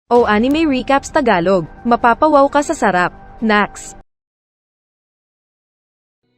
O Anime Recaps Tagalog, mapapawaw ka sa sarap. Nax.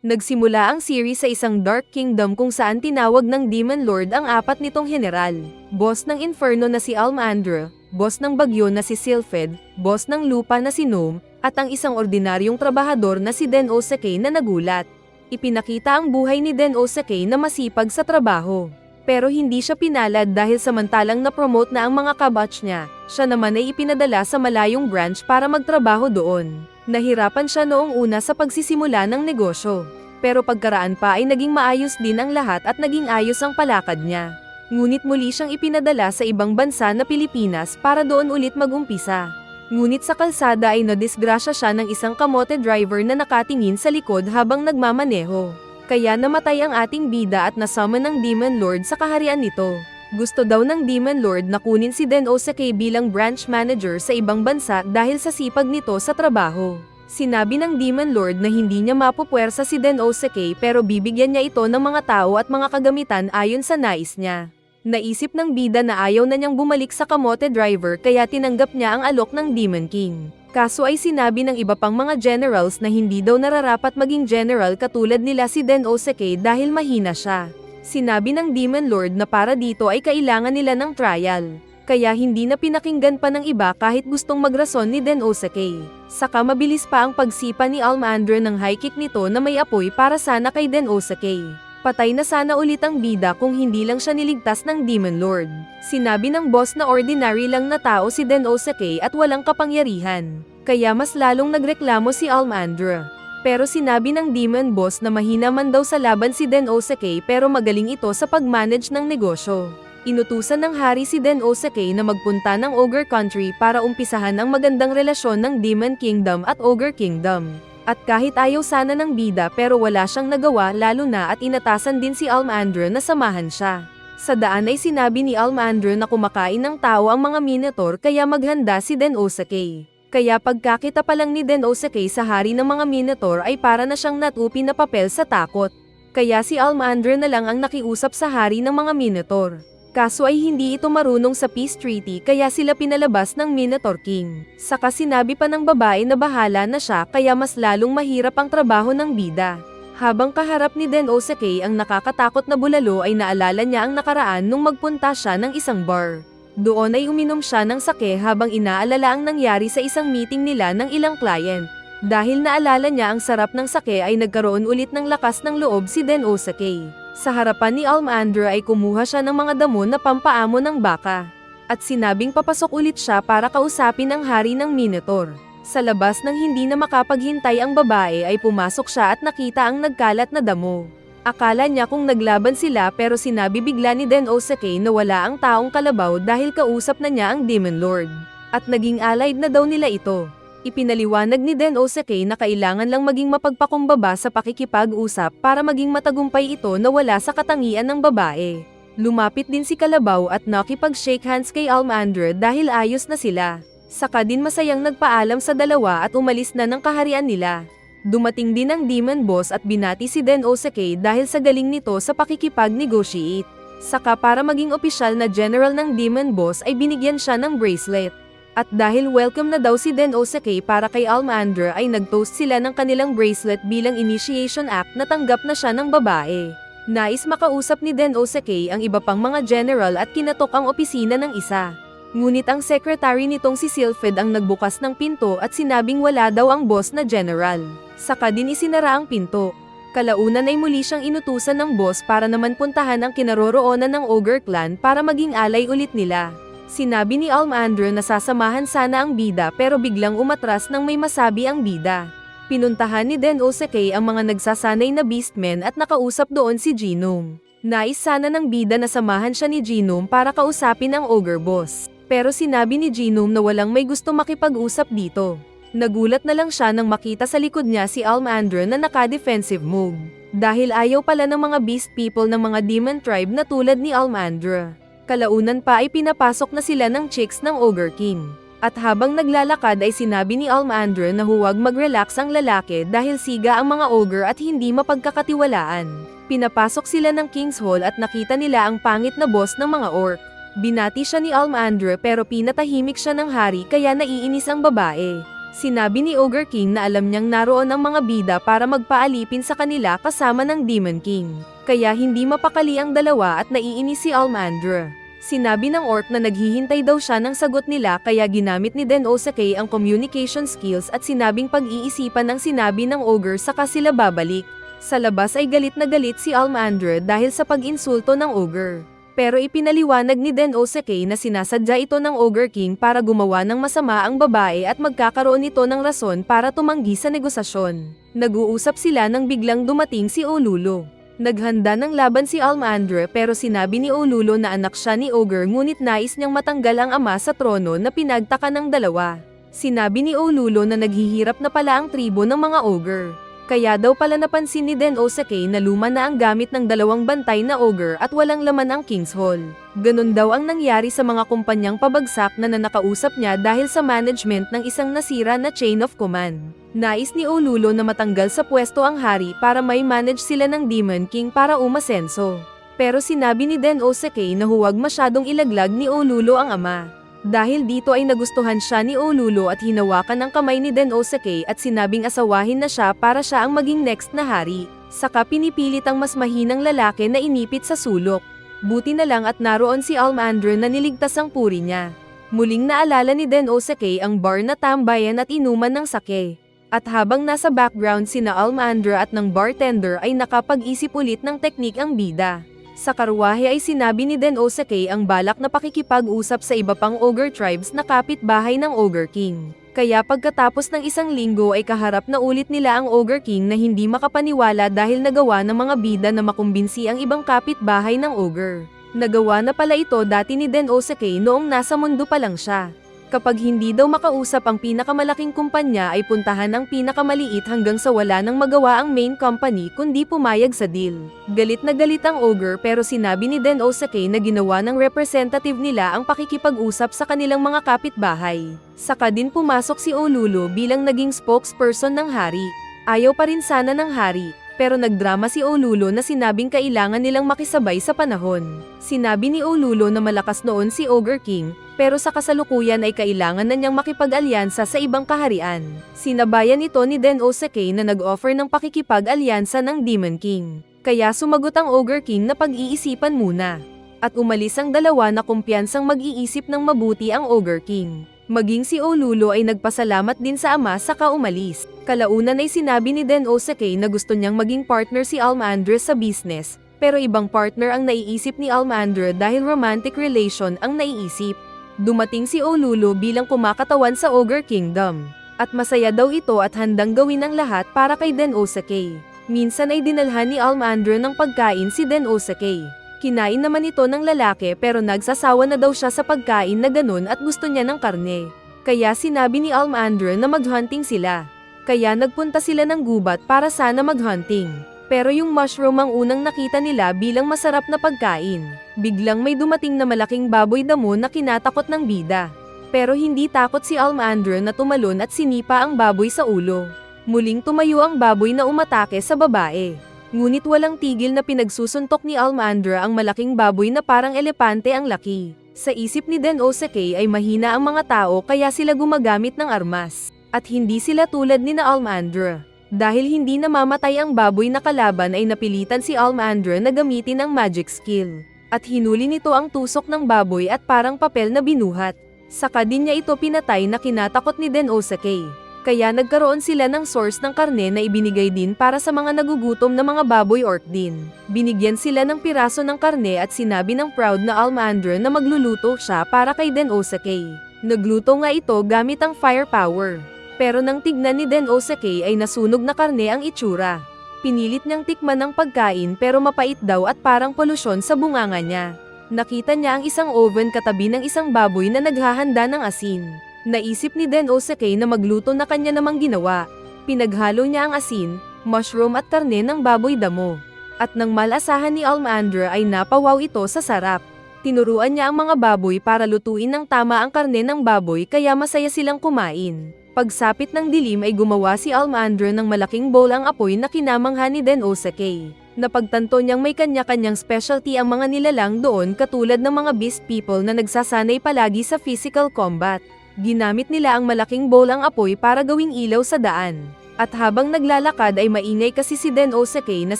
Nagsimula ang series sa isang Dark Kingdom kung saan tinawag ng Demon Lord ang apat nitong general. Boss ng Inferno na si Almandra, boss ng Bagyo na si Sylphid, boss ng Lupa na si Gnome, at ang isang ordinaryong trabahador na si Den Osake na nagulat. Ipinakita ang buhay ni Den Osake na masipag sa trabaho. Pero hindi siya pinalad dahil samantalang na-promote na ang mga kabatch niya, siya naman ay ipinadala sa malayong branch para magtrabaho doon. Nahirapan siya noong una sa pagsisimula ng negosyo. Pero pagkaraan pa ay naging maayos din ang lahat at naging ayos ang palakad niya. Ngunit muli siyang ipinadala sa ibang bansa na Pilipinas para doon ulit mag-umpisa. Ngunit sa kalsada ay nadisgrasya siya ng isang kamote driver na nakatingin sa likod habang nagmamaneho. Kaya namatay ang ating bida at nasummon ng Demon Lord sa kaharian nito. Gusto daw ng Demon Lord na kunin si Den Osake bilang branch manager sa ibang bansa dahil sa sipag nito sa trabaho. Sinabi ng Demon Lord na hindi niya mapupuwersa si Den Osake pero bibigyan niya ito ng mga tao at mga kagamitan ayon sa nais niya. Naisip ng bida na ayaw na niyang bumalik sa kamote driver kaya tinanggap niya ang alok ng Demon King. Kaso ay sinabi ng iba pang mga generals na hindi daw nararapat maging general katulad nila si Den Osake dahil mahina siya. Sinabi ng Demon Lord na para dito ay kailangan nila ng trial. Kaya hindi na pinakinggan pa ng iba kahit gustong magrason ni Den Osake. Saka mabilis pa ang pagsipa ni Almandra ng high kick nito na may apoy para sana kay Den Osake. Patay na sana ulit ang bida kung hindi lang siya niligtas ng Demon Lord. Sinabi ng boss na ordinary lang na tao si Den Osake at walang kapangyarihan. Kaya mas lalong nagreklamo si Almandra. Pero sinabi ng Demon Boss na mahina man daw sa laban si Den Osake pero magaling ito sa pag-manage ng negosyo. Inutusan ng hari si Den Osake na magpunta ng Ogre Country para umpisahan ang magandang relasyon ng Demon Kingdom at Ogre Kingdom. At kahit ayaw sana ng bida pero wala siyang nagawa lalo na at inatasan din si Almandra na samahan siya. Sa daan ay sinabi ni Almandra na kumakain ng tao ang mga Minotaur kaya maghanda si Den Osake. Kaya pagkakita pa lang ni Den Osake sa hari ng mga Minotaur ay para na siyang natupi na papel sa takot. Kaya si Almandra na lang ang nakiusap sa hari ng mga Minotaur. Kaso ay hindi ito marunong sa peace treaty kaya sila pinalabas ng Minotaur King. Saka sinabi pa ng babae na bahala na siya kaya mas lalong mahirap ang trabaho ng bida. Habang kaharap ni Den Osake ang nakakatakot na bulalo ay naalala niya ang nakaraan nung magpunta siya ng isang bar. Doon ay uminom siya ng sake habang inaalala ang nangyari sa isang meeting nila ng ilang client. Dahil naalala niya ang sarap ng sake ay nagkaroon ulit ng lakas ng loob si Den Osake. Sa harapan ni Almandra ay kumuha siya ng mga damo na pampaamo ng baka. At sinabing papasok ulit siya para kausapin ang hari ng Minotaur. Sa labas nang hindi na makapaghintay ang babae ay pumasok siya at nakita ang nagkalat na damo. Akala niya kung naglaban sila pero sinabi bigla ni Den Osake na wala ang taong kalabaw dahil kausap na niya ang Demon Lord. At naging allied na daw nila ito. Ipinaliwanag ni Den Osake na kailangan lang maging mapagpakumbaba sa pakikipag-usap para maging matagumpay ito na wala sa katangian ng babae. Lumapit din si Kalabaw at nakipag-shake hands kay Almandra dahil ayos na sila. Saka din masayang nagpaalam sa dalawa at umalis na ng kaharian nila. Dumating din ang Demon Boss at binati si Den Osake dahil sa galing nito sa pakikipag-negotiate. Saka para maging opisyal na general ng Demon Boss ay binigyan siya ng bracelet. At dahil welcome na daw si Den Osake para kay Almandra ay nag-toast sila ng kanilang bracelet bilang initiation act na tanggap na siya ng babae. Nais makausap ni Den Osake ang iba pang mga general at kinatok ang opisina ng isa. Ngunit ang secretary nitong si Sylphid ang nagbukas ng pinto at sinabing wala daw ang boss na general. Saka din isinara ang pinto. Kalaunan ay muli siyang inutusan ng boss para naman puntahan ang kinaroroonan ng Ogre Clan para maging alay ulit nila. Sinabi ni Almandra na sasamahan sana ang bida pero biglang umatras nang may masabi ang bida. Pinuntahan ni Den Osake ang mga nagsasanay na beastmen at nakausap doon si Gnome. Nais sana ng bida na samahan siya ni Gnome para kausapin ang Ogre Boss. Pero sinabi ni Gnome na walang may gusto makipag-usap dito. Nagulat na lang siya nang makita sa likod niya si Almandra na naka-defensive move. Dahil ayaw pala ng mga beast people ng mga demon tribe na tulad ni Almandra. Kalaunan pa ay pinapasok na sila ng chicks ng Ogre King. At habang naglalakad ay sinabi ni Almandra na huwag mag-relax ang lalaki dahil siga ang mga ogre at hindi mapagkakatiwalaan. Pinapasok sila ng King's Hall at nakita nila ang pangit na boss ng mga orc. Binati siya ni Almandra pero pinatahimik siya ng hari kaya naiinis ang babae. Sinabi ni Ogre King na alam niyang naroon ang mga bida para magpaalipin sa kanila kasama ng Demon King. Kaya hindi mapakali ang dalawa at naiinis si Almandra. Sinabi ng orc na naghihintay daw siya ng sagot nila kaya ginamit ni Den Osake ang communication skills at sinabing pag-iisipan ng sinabi ng ogre saka sila babalik. Sa labas ay galit na galit si Almandra dahil sa pag-insulto ng ogre. Pero ipinaliwanag ni Den Osake na sinasadya ito ng Ogre King para gumawa ng masama ang babae at magkakaroon ito ng rason para tumanggi sa negosasyon. Nag-uusap sila nang biglang dumating si Olulo. Naghanda ng laban si Almandra pero sinabi ni Olulo na anak siya ni Ogre ngunit nais niyang matanggal ang ama sa trono na pinagtaka ng dalawa. Sinabi ni Olulo na naghihirap na pala ang tribo ng mga ogre. Kaya daw pala napansin ni Den Osake na luma na ang gamit ng dalawang bantay na ogre at walang laman ang King's Hall. Ganon daw ang nangyari sa mga kumpanyang pabagsak na nanakausap niya dahil sa management ng isang nasira na chain of command. Nais ni Olulo na matanggal sa pwesto ang hari para may manage sila ng Demon King para umasenso. Pero sinabi ni Den Osake na huwag masyadong ilaglag ni Olulo ang ama. Dahil dito ay nagustuhan siya ni Olulo at hinawakan ang kamay ni Den Osake at sinabing asawahin na siya para siya ang maging next na hari. Saka pinipilit ang mas mahinang lalaki na inipit sa sulok. Buti na lang at naroon si Almandra na niligtas ang puri niya. Muling naalala ni Den Osake ang bar na tambayan at inuman ng sake. At habang nasa background sina Almandra at ng bartender ay nakapag-isip ulit ng teknik ang bida. Sa karwahe ay sinabi ni Den Osake ang balak na pakikipag-usap sa iba pang ogre tribes na kapitbahay ng Ogre King. Kaya pagkatapos ng isang linggo ay kaharap na ulit nila ang Ogre King na hindi makapaniwala dahil nagawa ng mga bida na makumbinsi ang ibang kapitbahay ng ogre. Nagawa na pala ito dati ni Den Osake noong nasa mundo pa lang siya. Kapag hindi daw makausap ang pinakamalaking kumpanya ay puntahan ang pinakamaliit hanggang sa wala nang magawa ang main company kundi pumayag sa deal. Galit na galit ang ogre pero sinabi ni Den Osake na ginawa ng representative nila ang pakikipag-usap sa kanilang mga kapitbahay. Saka din pumasok si Olulo bilang naging spokesperson ng hari. Ayaw pa rin sana ng hari. Pero nagdrama si Olulo na sinabing kailangan nilang makisabay sa panahon. Sinabi ni Olulo na malakas noon si Ogre King, pero sa kasalukuyan ay kailangan na niyang makipag-alyansa sa ibang kaharian. Sinabayan ito ni Den Osake na nag-offer ng pakikipag-alyansa ng Demon King. Kaya sumagot ang Ogre King na pag-iisipan muna. At umalis ang dalawa na kumpiyansang mag-iisip ng mabuti ang Ogre King. Maging si Olulo ay nagpasalamat din sa ama saka umalis. Kalaunan ay sinabi ni Den Osake na gusto niyang maging partner si Almandra sa business, pero ibang partner ang naiisip ni Almandra dahil romantic relation ang naiisip. Dumating si Olulo bilang kumakatawan sa Ogre Kingdom. At masaya daw ito at handang gawin ang lahat para kay Den Osake. Minsan ay dinalhan ni Almandra ng pagkain si Den Osake. Kinain naman ito ng lalaki pero nagsasawa na daw siya sa pagkain na ganun at gusto niya ng karne. Kaya sinabi ni Almandra na maghunting sila. Kaya nagpunta sila ng gubat para sana maghunting. Pero yung mushroom ang unang nakita nila bilang masarap na pagkain. Biglang may dumating na malaking baboy damo na kinatakot ng bida. Pero hindi takot si Almandra na tumalon at sinipa ang baboy sa ulo. Muling tumayo ang baboy na umatake sa babae. Ngunit walang tigil na pinagsusuntok ni Almandra ang malaking baboy na parang elepante ang laki. Sa isip ni Den Osake ay mahina ang mga tao kaya sila gumagamit ng armas. At hindi sila tulad ni na Almandra. Dahil hindi namamatay ang baboy na kalaban ay napilitan si Almandra na gamitin ang magic skill. At hinuli nito ang tusok ng baboy at parang papel na binuhat. Saka din niya ito pinatay na kinatakot ni Den Osake. Kaya nagkaroon sila ng source ng karne na ibinigay din para sa mga nagugutom na mga baboy orc din. Binigyan sila ng piraso ng karne at sinabi ng proud na Almandra na magluluto siya para kay Den Osake. Nagluto nga ito gamit ang firepower. Pero nang tignan ni Den Osake ay nasunog na karne ang itsura. Pinilit niyang tikman ng pagkain pero mapait daw at parang polusyon sa bunganga niya. Nakita niya ang isang oven katabi ng isang baboy na naghahanda ng asin. Naisip ni Den Osake na magluto na kanya namang ginawa. Pinaghalo niya ang asin, mushroom at karne ng baboy damo. At nang malasahan ni Almandra ay napawaw ito sa sarap. Tinuruan niya ang mga baboy para lutuin ng tama ang karne ng baboy kaya masaya silang kumain. Pagsapit ng dilim ay gumawa si Almandra ng malaking bowl ang apoy na kinamangha ni Den Osake. Napagtanto niyang may kanya-kanyang specialty ang mga nilalang doon katulad ng mga beast people na nagsasanay palagi sa physical combat. Ginamit nila ang malaking bowl ang apoy para gawing ilaw sa daan. At habang naglalakad ay maingay kasi si Den Osake na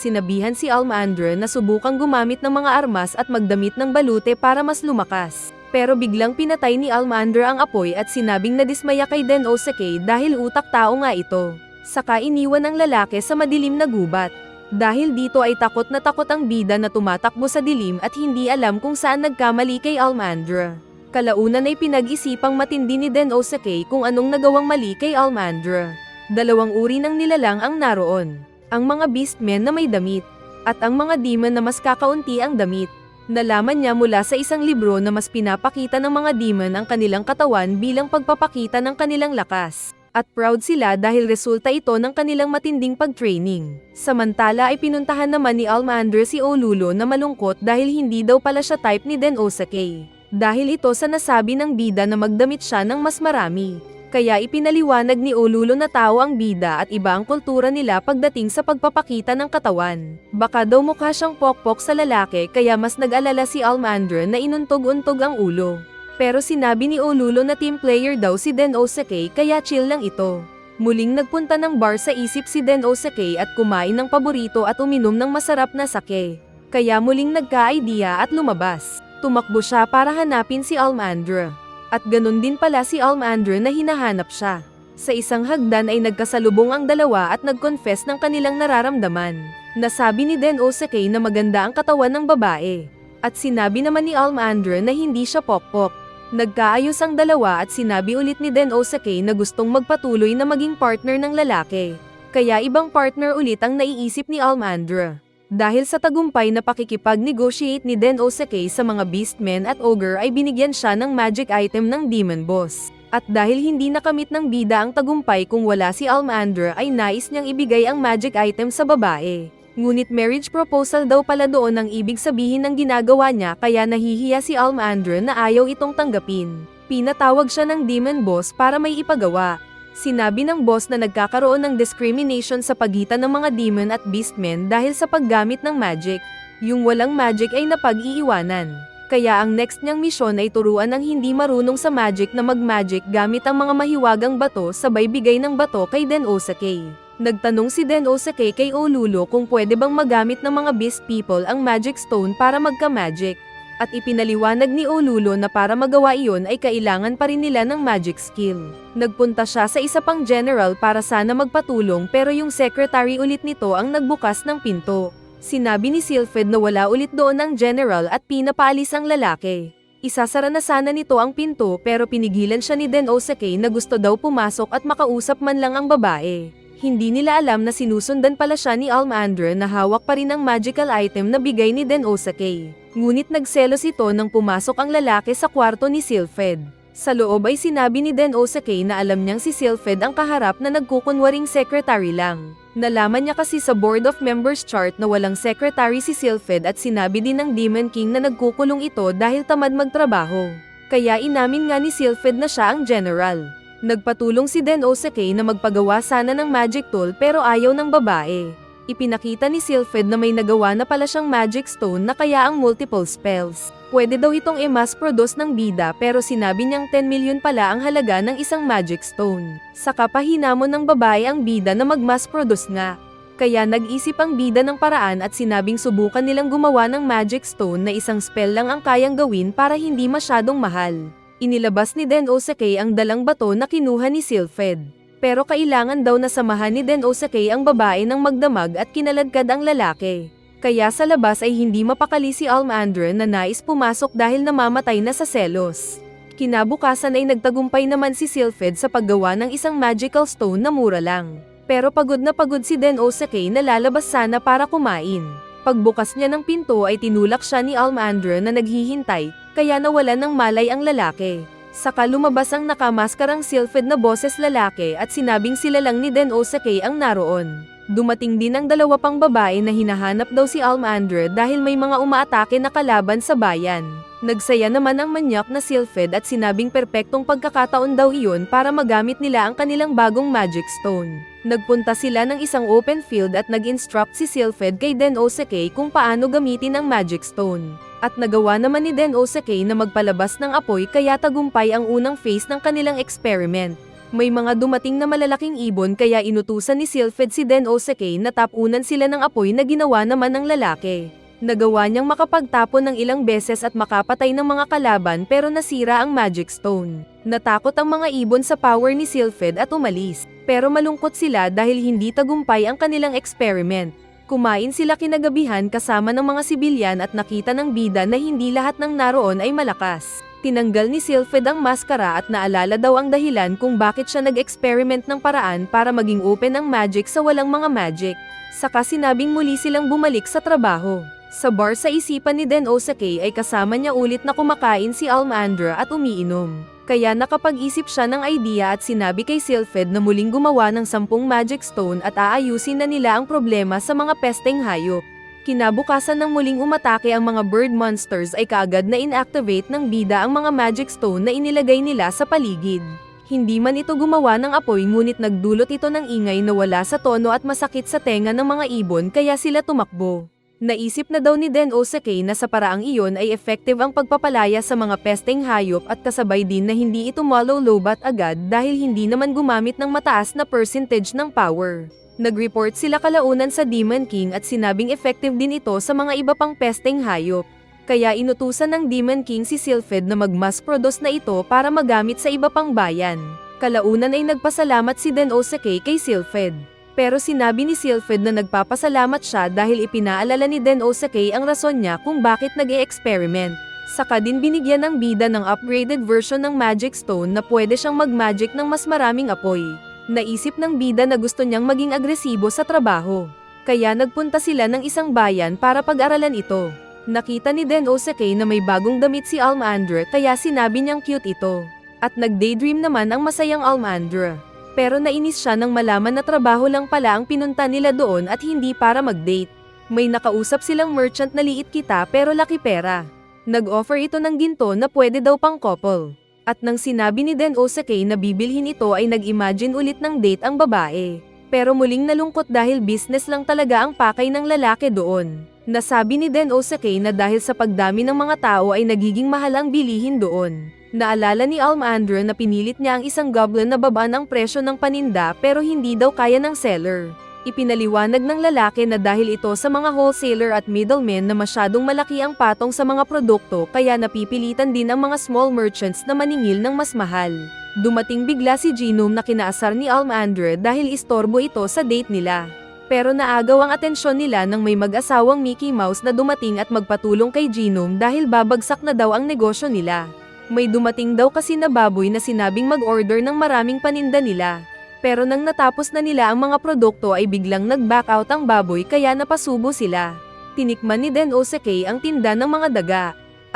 sinabihan si Almandra na subukang gumamit ng mga armas at magdamit ng balute para mas lumakas. Pero biglang pinatay ni Almandra ang apoy at sinabing nadismaya kay Den Osake dahil utak tao nga ito. Saka iniwan ang lalaki sa madilim na gubat. Dahil dito ay takot na takot ang bida na tumatakbo sa dilim at hindi alam kung saan nagkamali kay Almandra. Kalaunan ay pinag-isipang matindi ni Den Osake kung anong nagawang mali kay Almandra. Dalawang uri ng nilalang ang naroon. Ang mga beastmen na may damit, at ang mga demon na mas kakaunti ang damit. Nalaman niya mula sa isang libro na mas pinapakita ng mga demon ang kanilang katawan bilang pagpapakita ng kanilang lakas. At proud sila dahil resulta ito ng kanilang matinding pag-training. Samantala ay pinuntahan naman ni Almandra si Olulo na malungkot dahil hindi daw pala siya type ni Den Osake. Dahil ito sa nasabi ng bida na magdamit siya ng mas marami. Kaya ipinaliwanag ni Olulo na tao ang bida at iba ang kultura nila pagdating sa pagpapakita ng katawan. Baka daw mukha siyang pokpok sa lalaki kaya mas nag-alala si Almandra na inuntog-untog ang ulo. Pero sinabi ni Olulo na team player daw si Den Osake kaya chill lang ito. Muling nagpunta ng bar sa isip si Den Osake at kumain ng paborito at uminom ng masarap na sake. Kaya muling nagka-idea at lumabas. Tumakbo siya para hanapin si Almandra. At ganun din pala si Almandra na hinahanap siya. Sa isang hagdan ay nagkasalubong ang dalawa at nag-confess ng kanilang nararamdaman. Nasabi ni Den Osake na maganda ang katawan ng babae. At sinabi naman ni Almandra na hindi siya pokpok. Nagkaayos ang dalawa at sinabi ulit ni Den Osake na gustong magpatuloy na maging partner ng lalaki. Kaya ibang partner ulit ang naiisip ni Almandra. Dahil sa tagumpay na pakikipag-negotiate ni Den Osake sa mga beastmen at ogre ay binigyan siya ng magic item ng demon boss. At dahil hindi nakamit ng bida ang tagumpay kung wala si Almandra ay nais niyang ibigay ang magic item sa babae. Ngunit marriage proposal daw pala doon ang ibig sabihin ng ginagawa niya kaya nahihiya si Almandra na ayaw itong tanggapin. Pinatawag siya ng demon boss para may ipagawa. Sinabi ng boss na nagkakaroon ng discrimination sa pagitan ng mga demon at beastmen dahil sa paggamit ng magic. Yung walang magic ay napag-iiwanan. Kaya ang next niyang misyon ay turuan ang hindi marunong sa magic na mag-magic gamit ang mga mahiwagang bato sabay bigay ng bato kay Den Osake. Nagtanong si Den Osake kay Olulo kung pwede bang magamit ng mga beast people ang magic stone para magka-magic. At ipinaliwanag ni Olulo na para magawa iyon ay kailangan pa rin nila ng magic skill. Nagpunta siya sa isa pang general para sana magpatulong pero yung secretary ulit nito ang nagbukas ng pinto. Sinabi ni Sylphid na wala ulit doon ang general at pinapaalis ang lalaki. Isasara na sana nito ang pinto pero pinigilan siya ni Den Osake na gusto daw pumasok at makausap man lang ang babae. Hindi nila alam na sinusundan pala siya ni Almandra na hawak pa rin ang magical item na bigay ni Den Osake. Ngunit nagselos ito nang pumasok ang lalaki sa kwarto ni Sylphid. Sa loob ay sinabi ni Den Osake na alam niyang si Sylphid ang kaharap na nagkukunwaring secretary lang. Nalaman niya kasi sa Board of Members chart na walang secretary si Sylphid at sinabi din ng Demon King na nagkukulong ito dahil tamad magtrabaho. Kaya inamin nga ni Sylphid na siya ang general. Nagpatulong si Den Osake na magpagawa sana ng magic tool pero ayaw ng babae. Ipinakita ni Sylphid na may nagawa na pala siyang magic stone na kaya ang multiple spells. Pwede daw itong i-mass produce ng bida pero sinabi niyang 10 million pala ang halaga ng isang magic stone. Saka pahinamon ng babae ang bida na mag-mass produce nga. Kaya nag-isip ang bida ng paraan at sinabing subukan nilang gumawa ng magic stone na isang spell lang ang kayang gawin para hindi masyadong mahal. Inilabas ni Den Osake ang dalang bato na kinuha ni Sylphid. Pero kailangan daw na samahan ni Den Osake ang babae ng magdamag at kinaladkad ang lalaki. Kaya sa labas ay hindi mapakali si Almandra na nais pumasok dahil namamatay na sa selos. Kinabukasan ay nagtagumpay naman si Sylphid sa paggawa ng isang magical stone na mura lang. Pero pagod na pagod si Den Osake na lalabas sana para kumain. Pagbukas niya ng pinto ay tinulak siya ni Almandra na naghihintay, kaya nawalan ng malay ang lalaki. Saka lumabas ang nakamaskarang Sylphid na boses lalaki at sinabing sila lang ni Den Osake ang naroon. Dumating din ang dalawa pang babae na hinahanap daw si Almandra dahil may mga umaatake na kalaban sa bayan. Nagsaya naman ang manyak na Sylphid at sinabing perpektong pagkakataon daw iyon para magamit nila ang kanilang bagong magic stone. Nagpunta sila ng isang open field at nag-instruct si Sylphid kay Den Osake kung paano gamitin ang Magic Stone. At nagawa naman ni Den Osake na magpalabas ng apoy kaya tagumpay ang unang phase ng kanilang experiment. May mga dumating na malalaking ibon kaya inutusan ni Sylphid si Den Osake na tapunan sila ng apoy na ginawa naman ng lalaki. Nagawa niyang makapagtapon ng ilang beses at makapatay ng mga kalaban pero nasira ang Magic Stone. Natakot ang mga ibon sa power ni Sylphid at umalis. Pero malungkot sila dahil hindi tagumpay ang kanilang experiment. Kumain sila kinagabihan kasama ng mga sibilyan at nakita ng bida na hindi lahat ng naroon ay malakas. Tinanggal ni Sylphid ang maskara at naalala daw ang dahilan kung bakit siya nag-experiment ng paraan para maging open ang magic sa walang mga magic. Saka sinabing muli silang bumalik sa trabaho. Sa bar sa isipan ni Den Osake ay kasama niya ulit na kumakain si Almandra at umiinom. Kaya nakapag-isip siya ng idea at sinabi kay Sylphid na muling gumawa ng 10 Magic Stone at aayusin na nila ang problema sa mga pesteng hayop. Kinabukasan ng muling umatake ang mga bird monsters ay kaagad na inactivate ng bida ang mga Magic Stone na inilagay nila sa paligid. Hindi man ito gumawa ng apoy ngunit nagdulot ito ng ingay na wala sa tono at masakit sa tenga ng mga ibon kaya sila tumakbo. Naisip na daw ni Den Osake na sa paraang iyon ay effective ang pagpapalaya sa mga pesteng hayop at kasabay din na hindi ito malolobat agad dahil hindi naman gumamit ng mataas na percentage ng power. Nag-report sila kalaunan sa Demon King at sinabing effective din ito sa mga iba pang pesteng hayop. Kaya inutusan ng Demon King si Sylphid na mag-mass produce na ito para magamit sa iba pang bayan. Kalaunan ay nagpasalamat si Den Osake kay Sylphid. Pero sinabi ni Sylphid na nagpapasalamat siya dahil ipinaalala ni Den Osake ang rason niya kung bakit nag-e-experiment. Saka din binigyan ng bida ng upgraded version ng Magic Stone na pwede siyang mag-magic ng mas maraming apoy. Naisip ng bida na gusto niyang maging agresibo sa trabaho. Kaya nagpunta sila ng isang bayan para pag-aralan ito. Nakita ni Den Osake na may bagong damit si Almandra kaya sinabi niyang cute ito. At nag-daydream naman ang masayang Almandra. Pero nainis siya nang malaman na trabaho lang pala ang pinunta nila doon at hindi para mag-date. May nakausap silang merchant na liit kita pero laki pera. Nag-offer ito ng ginto na pwede daw pang couple. At nang sinabi ni Den Osake na bibilhin ito ay nag-imagine ulit ng date ang babae. Pero muling nalungkot dahil business lang talaga ang pakay ng lalaki doon. Nasabi ni Den Osake na dahil sa pagdami ng mga tao ay nagiging mahal ang bilihin doon. Naalala ni Almandra na pinilit niya ang isang goblin na babaan ang presyo ng paninda pero hindi daw kaya ng seller. Ipinaliwanag ng lalaki na dahil ito sa mga wholesaler at middlemen na masyadong malaki ang patong sa mga produkto kaya napipilitan din ang mga small merchants na maningil ng mas mahal. Dumating bigla si Genome na kinaasar ni Almandra dahil istorbo ito sa date nila. Pero naagaw ang atensyon nila nang may mag-asawang Mickey Mouse na dumating at magpatulong kay Genome dahil babagsak na daw ang negosyo nila. May dumating daw kasi na baboy na sinabing mag-order ng maraming paninda nila. Pero nang natapos na nila ang mga produkto ay biglang nag-back out ang baboy kaya napasubo sila. Tinikman ni Den Osake ang tinda ng mga daga.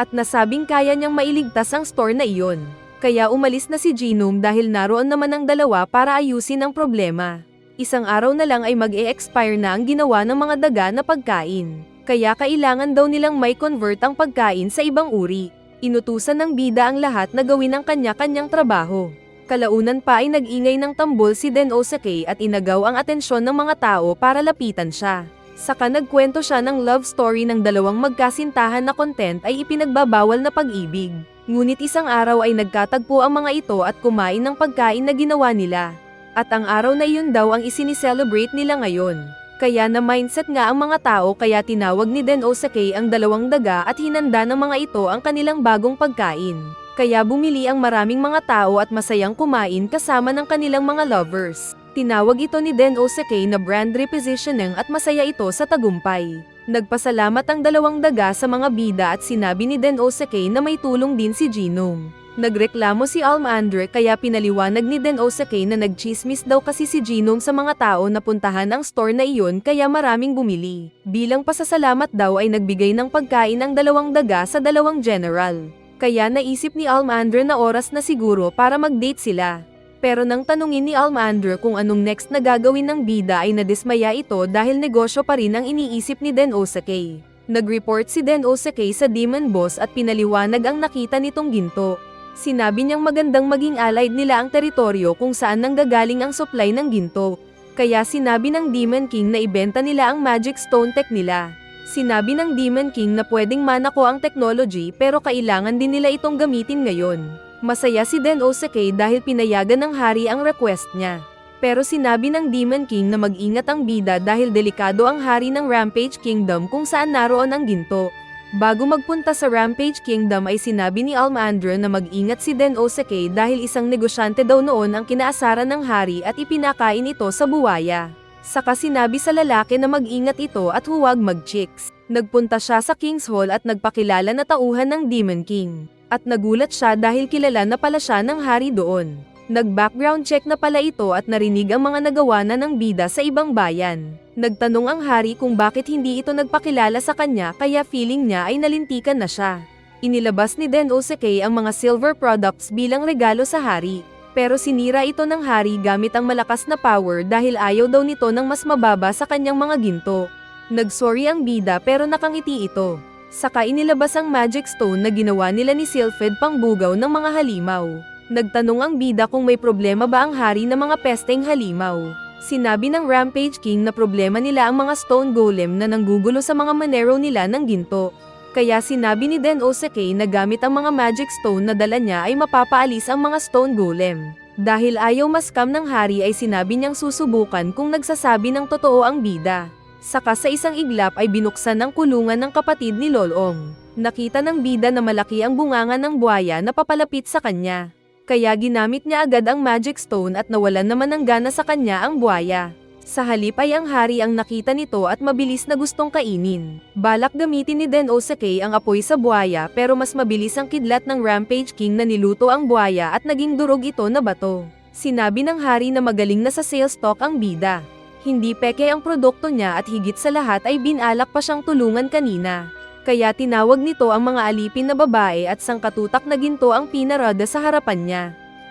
At nasabing kaya niyang mailigtas ang store na iyon. Kaya umalis na si Genome dahil naroon naman ang dalawa para ayusin ang problema. Isang araw na lang ay mag-e-expire na ang ginawa ng mga daga na pagkain. Kaya kailangan daw nilang may convert ang pagkain sa ibang uri. Inutusan ng bida ang lahat na gawin ang kanya-kanyang trabaho. Kalaunan pa ay nag-ingay ng tambol si Den Osake at inagaw ang atensyon ng mga tao para lapitan siya. Saka nagkwento siya ng love story ng dalawang magkasintahan na content ay ipinagbabawal na pag-ibig. Ngunit isang araw ay nagkatagpo ang mga ito at kumain ng pagkain na ginawa nila. At ang araw na iyon daw ang isinicelebrate nila ngayon. Kaya na mindset nga ang mga tao kaya tinawag ni Den Osake ang dalawang daga at hinanda ng mga ito ang kanilang bagong pagkain. Kaya bumili ang maraming mga tao at masayang kumain kasama ng kanilang mga lovers. Tinawag ito ni Den Osake na brand repositioning at masaya ito sa tagumpay. Nagpasalamat ang dalawang daga sa mga bida at sinabi ni Den Osake na may tulong din si Genome. Nagreklamo si Almandra kaya pinaliwanag ni Den Osake na nagchismis daw kasi si Genome sa mga tao na puntahan ang store na iyon kaya maraming bumili. Bilang pasasalamat daw ay nagbigay ng pagkain ang dalawang daga sa dalawang general. Kaya naisip ni Almandra na oras na siguro para mag-date sila. Pero nang tanungin ni Almandra kung anong next na gagawin ng bida ay nadismaya ito dahil negosyo pa rin ang iniisip ni Den Osake. Nag-report si Den Osake sa Demon Boss at pinaliwanag ang nakita nitong ginto. Sinabi niyang magandang maging allied nila ang teritoryo kung saan nanggagaling ang supply ng ginto. Kaya sinabi ng Demon King na ibenta nila ang Magic Stone Tech nila. Sinabi ng Demon King na pwedeng manako ang technology pero kailangan din nila itong gamitin ngayon. Masaya si Den-O-Seki dahil pinayagan ng hari ang request niya. Pero sinabi ng Demon King na mag-ingat ang bida dahil delikado ang hari ng Rampage Kingdom kung saan naroon ang ginto. Bago magpunta sa Rampage Kingdom ay sinabi ni Almandra na mag-ingat si Den-O-Seki dahil isang negosyante daw noon ang kinaasaran ng hari at ipinakain ito sa buwaya. Saka sinabi sa lalaki na mag-ingat ito at huwag mag-chicks. Nagpunta siya sa King's Hall at nagpakilala na tauhan ng Demon King. At nagulat siya dahil kilala na pala siya ng hari doon. Nag-background check na pala ito at narinig ang mga nagawa na ng bida sa ibang bayan. Nagtanong ang hari kung bakit hindi ito nagpakilala sa kanya kaya feeling niya ay nalintikan na siya. Inilabas ni Den-O-Seki ang mga silver products bilang regalo sa hari. Pero sinira ito ng hari gamit ang malakas na power dahil ayaw daw nito ng mas mababa sa kanyang mga ginto. Nagsorry ang bida pero nakangiti ito. Saka inilabas ang Magic Stone na ginawa nila ni Sylphid pang bugaw ng mga halimaw. Nagtanong ang bida kung may problema ba ang hari ng mga pesteng halimaw. Sinabi ng Rampage King na problema nila ang mga stone golem na nanggugulo sa mga Monero nila ng ginto. Kaya sinabi ni Den-O-Seki na gamit ang mga Magic Stone na dala niya ay mapapaalis ang mga stone golem. Dahil ayaw ma-scam ng hari ay sinabi niyang susubukan kung nagsasabi ng totoo ang bida. Saka sa isang iglap ay binuksan ang kulungan ng kapatid ni Lolong. Nakita ng bida na malaki ang bunganga ng buhaya na papalapit sa kanya. Kaya ginamit niya agad ang Magic Stone at nawalan naman ng gana sa kanya ang buhaya. Sa halip ay ang hari ang nakita nito at mabilis na gustong kainin. Balak gamitin ni Den-O-Seki ang apoy sa buhaya pero mas mabilis ang kidlat ng Rampage King na niluto ang buhaya at naging durog ito na bato. Sinabi ng hari na magaling na sa sales talk ang bida. Hindi peke ang produkto niya at higit sa lahat ay binalak pa siyang tulungan kanina. Kaya tinawag nito ang mga alipin na babae at sangkatutak na ginto ang pinarada sa harapan niya.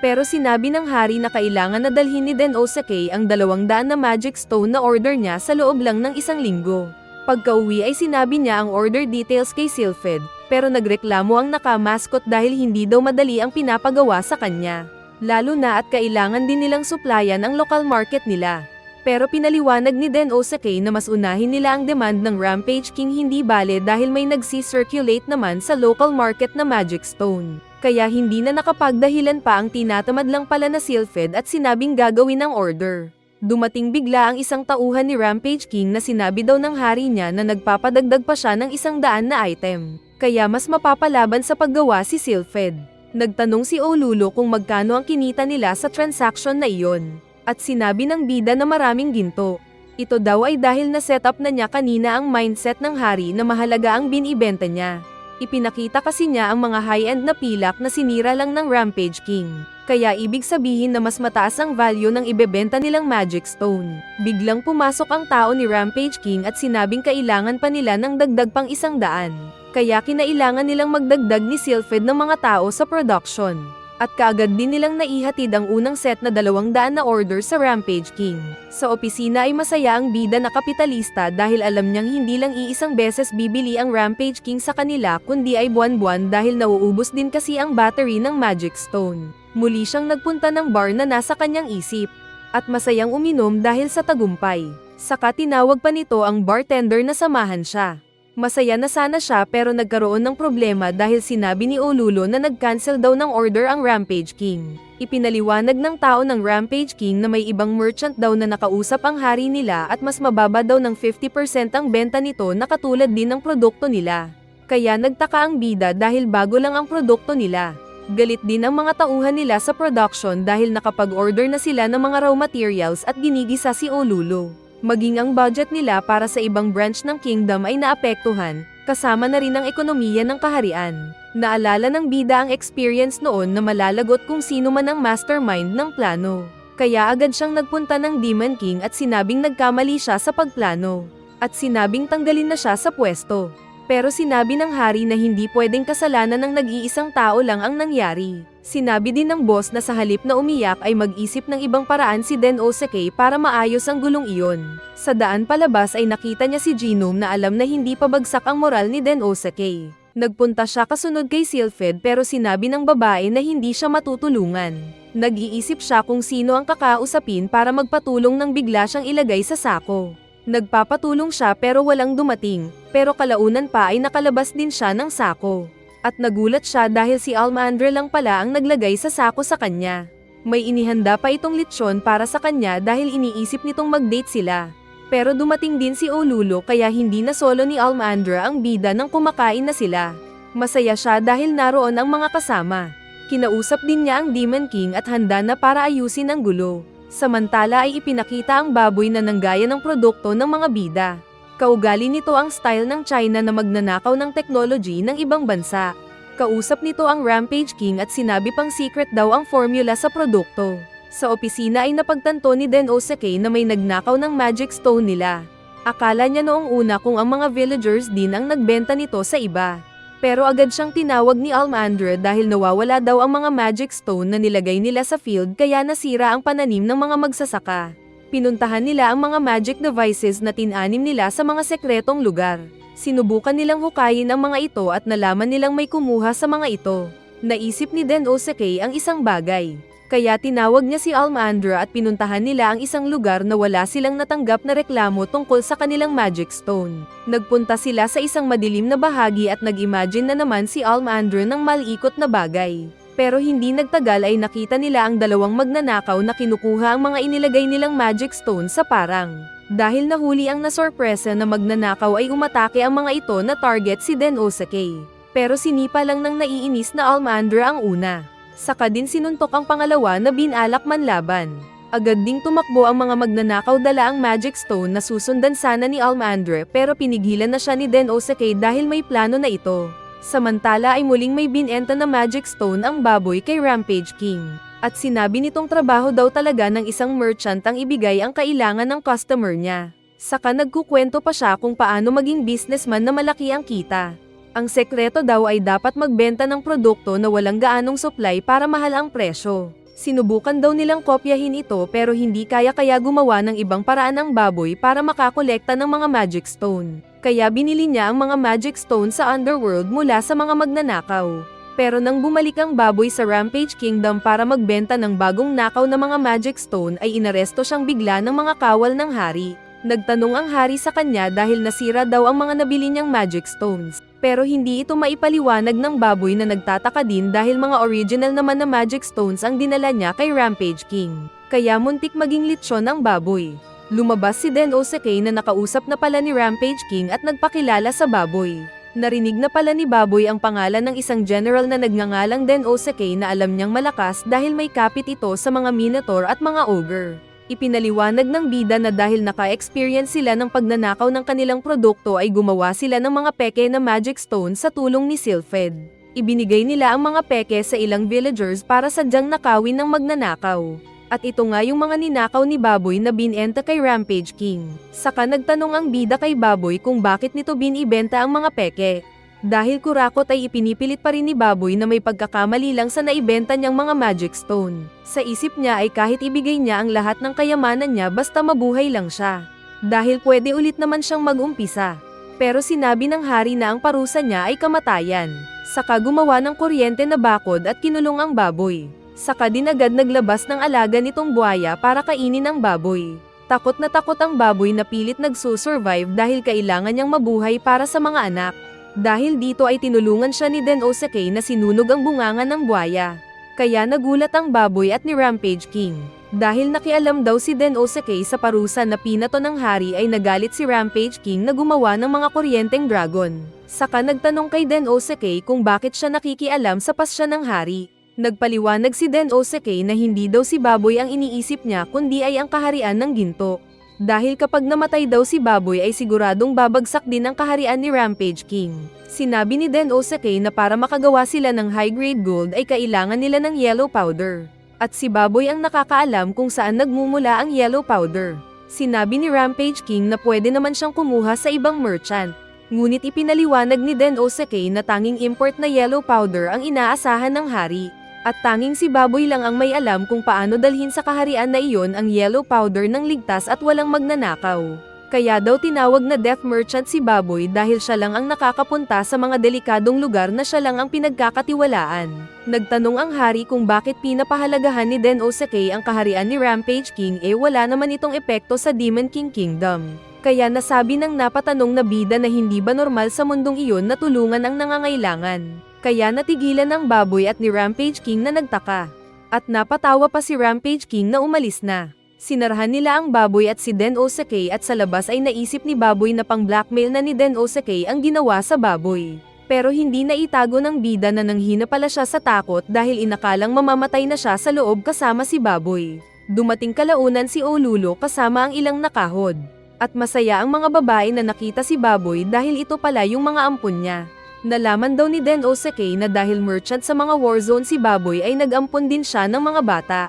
Pero sinabi ng hari na kailangan na dalhin ni Den-O-Seki ang 200 na Magic Stone na order niya sa loob lang ng 1 linggo. Pagka-uwi ay sinabi niya ang order details kay Sylphid, pero nagreklamo ang naka-mascot dahil hindi daw madali ang pinapagawa sa kanya. Lalo na at kailangan din nilang supplyan ang local market nila. Pero pinaliwanag ni Den-O-Seki na mas unahin nila ang demand ng Rampage King hindi bale dahil may nagsi-circulate naman sa local market na Magic Stone. Kaya hindi na nakapagdahilan pa ang tinatamad lang pala na Sylphid at sinabing gagawin ang order. Dumating bigla ang isang tauhan ni Rampage King na sinabi daw ng hari niya na nagpapadagdag pa siya ng 100 na item. Kaya mas mapapalaban sa paggawa si Sylphid. Nagtanong si Olulo kung magkano ang kinita nila sa transaction na iyon. At sinabi ng bida na maraming ginto. Ito daw ay dahil na setup na niya kanina ang mindset ng hari na mahalaga ang binibenta niya. Ipinakita kasi niya ang mga high-end na pilak na sinira lang ng Rampage King. Kaya ibig sabihin na mas mataas ang value ng ibebenta nilang Magic Stone. Biglang pumasok ang tao ni Rampage King at sinabing kailangan pa nila ng dagdag pang 100. Kaya kinailangan nilang magdagdag ni Sylphid ng mga tao sa production. At kaagad din nilang naihatid ang unang set na 200 na order sa Rampage King. Sa opisina ay masaya ang bida na kapitalista dahil alam niyang hindi lang iisang beses bibili ang Rampage King sa kanila kundi ay buwan-buwan dahil nauubos din kasi ang battery ng Magic Stone. Muli siyang nagpunta ng bar na nasa kanyang isip. At masayang uminom dahil sa tagumpay. Saka tinawag pa nito ang bartender na samahan siya. Masaya na sana siya pero nagkaroon ng problema dahil sinabi ni Olulo na nag-cancel daw ng order ang Rampage King. Ipinaliwanag ng tao ng Rampage King na may ibang merchant daw na nakausap ang hari nila at mas mababa daw ng 50% ang benta nito na katulad din ng produkto nila. Kaya nagtaka ang bida dahil bago lang ang produkto nila. Galit din ang mga tauhan nila sa production dahil nakapag-order na sila ng mga raw materials at ginigisa si Olulo. Maging ang budget nila para sa ibang branch ng kingdom ay naapektuhan, kasama na rin ang ekonomiya ng kaharian. Naalala ng bida ang experience noon na malalagot kung sino man ang mastermind ng plano. Kaya agad siyang nagpunta ng Demon King at sinabing nagkamali siya sa pagplano. At sinabing tanggalin na siya sa pwesto. Pero sinabi ng hari na hindi pwedeng kasalanan ng nag-iisang tao lang ang nangyari. Sinabi din ng boss na sa halip na umiyak ay mag-isip ng ibang paraan si Den-O-Seki para maayos ang gulong iyon. Sa daan palabas ay nakita niya si Genome na alam na hindi pa bagsak ang moral ni Den-O-Seki. Nagpunta siya kasunod kay Sylphid pero sinabi ng babae na hindi siya matutulungan. Nag-iisip siya kung sino ang kakausapin para magpatulong nang bigla siyang ilagay sa sako. Nagpapatulong siya pero walang dumating, pero kalaunan pa ay nakalabas din siya ng sako. At nagulat siya dahil si Almandra lang pala ang naglagay sa sako sa kanya. May inihanda pa itong lechon para sa kanya dahil iniisip nitong mag-date sila. Pero dumating din si Olulo kaya hindi na solo ni Almandra ang bida nang kumakain na sila. Masaya siya dahil naroon ang mga kasama. Kinausap din niya ang Demon King at handa na para ayusin ang gulo. Samantala ay ipinakita ang baboy na nanggaya ng produkto ng mga bida. Kaugali nito ang style ng China na magnanakaw ng technology ng ibang bansa. Kausap nito ang Rampage King at sinabi pang secret daw ang formula sa produkto. Sa opisina ay napagtanto ni Den Osake na may nagnakaw ng magic stone nila. Akala niya noong una kung ang mga villagers din ang nagbenta nito sa iba. Pero agad siyang tinawag ni Almandra dahil nawawala daw ang mga magic stone na nilagay nila sa field kaya nasira ang pananim ng mga magsasaka. Pinuntahan nila ang mga magic devices na tinanim nila sa mga sekretong lugar. Sinubukan nilang hukayin ang mga ito at nalaman nilang may kumuha sa mga ito. Naisip ni Den Osake ang isang bagay. Kaya tinawag niya si Almandra at pinuntahan nila ang isang lugar na wala silang natanggap na reklamo tungkol sa kanilang magic stone. Nagpunta sila sa isang madilim na bahagi at nag-imagine na naman si Almandra ng malikot na bagay. Pero hindi nagtagal ay nakita nila ang dalawang magnanakaw na kinukuha ang mga inilagay nilang magic stone sa parang. Dahil nahuli ang nasorpresa na magnanakaw ay umatake ang mga ito na target si Den Osake. Pero sinipa lang ng naiinis na Almandra ang una. Saka din sinuntok ang pangalawa na binalak manlaban. Agad ding tumakbo ang mga magnanakaw dala ang magic stone na susundan sana ni Almandra pero pinigilan na siya ni Den Osake dahil may plano na ito. Samantala ay muling may binenta na magic stone ang baboy kay Rampage King. At sinabi nitong trabaho daw talaga ng isang merchant ang ibigay ang kailangan ng customer niya. Saka nagkukwento pa siya kung paano maging businessman na malaki ang kita. Ang sekreto daw ay dapat magbenta ng produkto na walang gaanong supply para mahal ang presyo. Sinubukan daw nilang kopyahin ito pero hindi kaya gumawa ng ibang paraan ang baboy para makakolekta ng mga magic stone. Kaya binili niya ang mga magic stone sa underworld mula sa mga magnanakaw. Pero nang bumalik ang baboy sa Rampage Kingdom para magbenta ng bagong nakaw na mga magic stone ay inaresto siyang bigla ng mga kawal ng hari. Nagtanong ang hari sa kanya dahil nasira daw ang mga nabili niyang magic stones. Pero hindi ito maipaliwanag ng baboy na nagtataka din dahil mga original naman na magic stones ang dinala niya kay Rampage King. Kaya muntik maging lechon ang baboy. Lumabas si Den Osake na nakausap na pala ni Rampage King at nagpakilala sa baboy. Narinig na pala ni baboy ang pangalan ng isang general na nagngangalang Den Osake na alam niyang malakas dahil may kapit ito sa mga minotaur at mga ogre. Ipinaliwanag ng bida na dahil naka-experience sila ng pagnanakaw ng kanilang produkto ay gumawa sila ng mga peke na magic stone sa tulong ni Sylphid. Ibinigay nila ang mga peke sa ilang villagers para sadyang nakawin ng magnanakaw. At ito nga yung mga ninakaw ni baboy na binenta kay Rampage King. Saka nagtanong ang bida kay baboy kung bakit nito binibenta ang mga peke. Dahil kurakot ay ipinipilit pa rin ni baboy na may pagkakamali lang sa naibenta niyang mga magic stone. Sa isip niya ay kahit ibigay niya ang lahat ng kayamanan niya basta mabuhay lang siya. Dahil pwede ulit naman siyang mag-umpisa. Pero sinabi ng hari na ang parusa niya ay kamatayan. Saka gumawa ng kuryente na bakod at kinulong ang baboy. Saka din agad naglabas ng alaga nitong buhaya para kainin ang baboy. Takot ang baboy na pilit nagsusurvive dahil kailangan niyang mabuhay para sa mga anak. Dahil dito ay tinulungan siya ni Den Osake na sinunog ang bunganga ng buhaya. Kaya nagulat ang baboy at ni Rampage King. Dahil nakialam daw si Den Osake sa parusa na pinato ng hari ay nagalit si Rampage King na gumawa ng mga kuryenteng dragon. Saka nagtanong kay Den Osake kung bakit siya nakikialam sa pasya ng hari. Nagpaliwanag si Den Osake na hindi daw si baboy ang iniisip niya kundi ay ang kaharian ng ginto. Dahil kapag namatay daw si baboy ay siguradong babagsak din ang kaharian ni Rampage King. Sinabi ni Den Osake na para makagawa sila ng high-grade gold ay kailangan nila ng yellow powder. At si baboy ang nakakaalam kung saan nagmumula ang yellow powder. Sinabi ni Rampage King na pwede naman siyang kumuha sa ibang merchant. Ngunit ipinaliwanag ni Den Osake na tanging import na yellow powder ang inaasahan ng hari. At tanging si baboy lang ang may alam kung paano dalhin sa kaharian na iyon ang yellow powder ng ligtas at walang magnanakaw. Kaya daw tinawag na death merchant si Baboy dahil siya lang ang nakakapunta sa mga delikadong lugar na siya lang ang pinagkakatiwalaan. Nagtanong ang hari kung bakit pinapahalagahan ni Den Osake ang kaharian ni Rampage King wala naman itong epekto sa Demon King Kingdom. Kaya nasabi ng napatanong na bida na hindi ba normal sa mundong iyon na tulungan ang nangangailangan. Kaya natigilan ng Baboy at ni Rampage King na nagtaka. At napatawa pa si Rampage King na umalis na. Sinarahan nila ang Baboy at si Den Osake at sa labas ay naisip ni Baboy na pang-blackmail na ni Den Osake ang ginawa sa Baboy. Pero hindi na itago ng bida na nanghina pala siya sa takot dahil inakalang mamamatay na siya sa loob kasama si Baboy. Dumating kalaunan si Olulo kasama ang ilang nakahod. At masaya ang mga babae na nakita si Baboy dahil ito pala yung mga ampon niya. Nalaman daw ni Den Osake na dahil merchant sa mga warzone si Baboy ay nag-ampon din siya ng mga bata.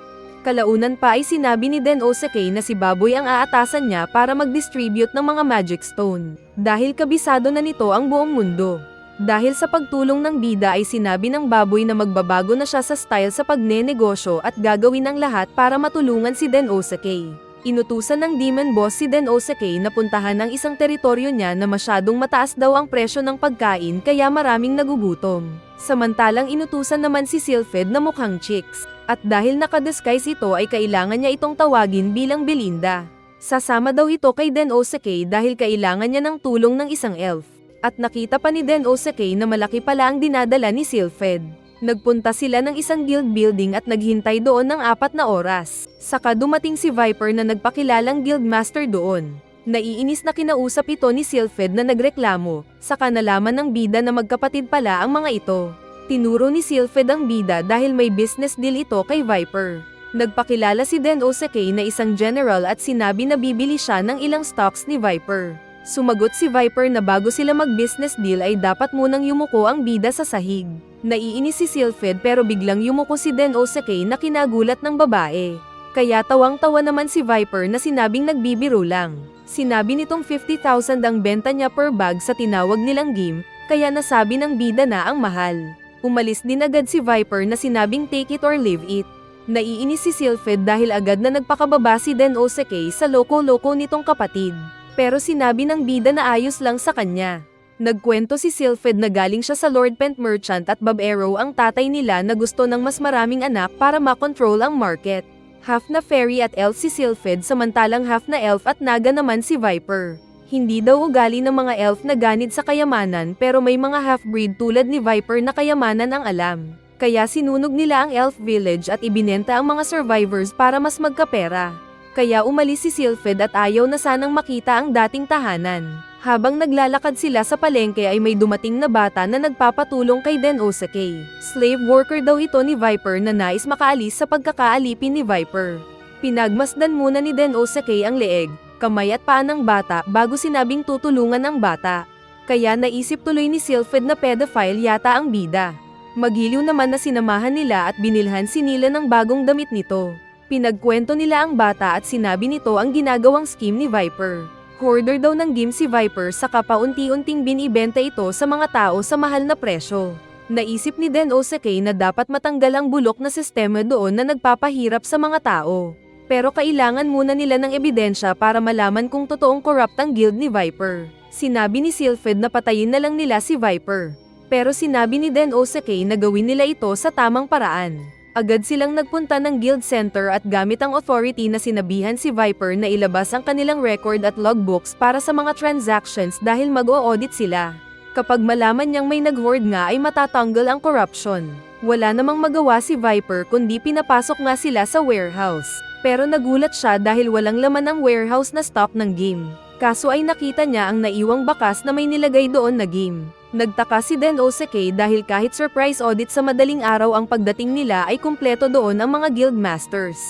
Kalaunan pa ay sinabi ni Den Osake na si Baboy ang aatasan niya para mag-distribute ng mga magic stone. Dahil kabisado na nito ang buong mundo. Dahil sa pagtulong ng bida ay sinabi ng Baboy na magbabago na siya sa style sa pagnenegosyo at gagawin ang lahat para matulungan si Den Osake. Inutusan ng Demon Boss si Den Osake na puntahan ang isang teritoryo niya na masyadong mataas daw ang presyo ng pagkain kaya maraming nagugutom. Samantalang inutusan naman si Sylphid na mukhang chicks. At dahil nakadisguise ito ay kailangan niya itong tawagin bilang Belinda. Sasama daw ito kay Den Osake dahil kailangan niya ng tulong ng isang elf. At nakita pa ni Den Osake na malaki pala ang dinadala ni Sylphid. Nagpunta sila ng isang guild building at naghintay doon ng 4 na oras. Saka dumating si Viper na nagpakilalang guild master doon. Naiinis na kinausap ito ni Sylphid na nagreklamo, saka nalaman ng bida na magkapatid pala ang mga ito. Tinuro ni Sylphid ang bida dahil may business deal ito kay Viper. Nagpakilala si Den Osake na isang general at sinabi na bibili siya ng ilang stocks ni Viper. Sumagot si Viper na bago sila mag-business deal ay dapat munang yumuko ang bida sa sahig. Naiinis si Sylphid pero biglang yumuko si Den Osake na kinagulat ng babae. Kaya tawang-tawa naman si Viper na sinabing nagbibiro lang. Sinabi nitong 50,000 ang benta niya per bag sa tinawag nilang game, kaya nasabi ng bida na ang mahal. Umalis din agad si Viper na sinabing take it or leave it. Naiinis si Sylphid dahil agad na nagpakababa si Den Osake sa loko-loko nitong kapatid. Pero sinabi ng bida na ayos lang sa kanya. Nagkwento si Sylphid na galing siya sa Lord Pent Merchant at Bob Arrow ang tatay nila na gusto ng mas maraming anak para makontrol ang market. Half na fairy at elf si Sylphid samantalang half na elf at naga naman si Viper. Hindi daw ugali ng mga elf na ganid sa kayamanan pero may mga half-breed tulad ni Viper na kayamanan ang alam. Kaya sinunog nila ang elf village at ibinenta ang mga survivors para mas magkapera. Kaya umalis si Sylphid at ayaw na sanang makita ang dating tahanan. Habang naglalakad sila sa palengke ay may dumating na bata na nagpapatulong kay Den Osake. Slave worker daw ito ni Viper na nais makaalis sa pagkakaalipin ni Viper. Pinagmasdan muna ni Den Osake ang leeg, kamay at paa ng bata bago sinabing tutulungan ang bata. Kaya naisip tuloy ni Sylphid na pedophile yata ang bida. Magiliw naman na sinamahan nila at binilhan si Nila ng bagong damit nito. Pinagkwento nila ang bata at sinabi nito ang ginagawang scheme ni Viper. Hoarder daw ng game si Viper saka paunti-unting binibenta ito sa mga tao sa mahal na presyo. Naisip ni Den Osake na dapat matanggal ang bulok na sistema doon na nagpapahirap sa mga tao. Pero kailangan muna nila ng ebidensya para malaman kung totoong corrupt ang guild ni Viper. Sinabi ni Sylphid na patayin na lang nila si Viper. Pero sinabi ni Den Osake na gawin nila ito sa tamang paraan. Agad silang nagpunta ng guild center at gamit ang authority na sinabihan si Viper na ilabas ang kanilang record at logbooks para sa mga transactions dahil mag-o-audit sila. Kapag malaman niyang may nag-hoard nga ay matatanggal ang corruption. Wala namang magawa si Viper kundi pinapasok nga sila sa warehouse. Pero nagulat siya dahil walang laman ang warehouse na stock ng game. Kaso ay nakita niya ang naiwang bakas na may nilagay doon na game. Nagtaka si Den Osake dahil kahit surprise audit sa madaling araw ang pagdating nila ay kumpleto doon ang mga guild masters.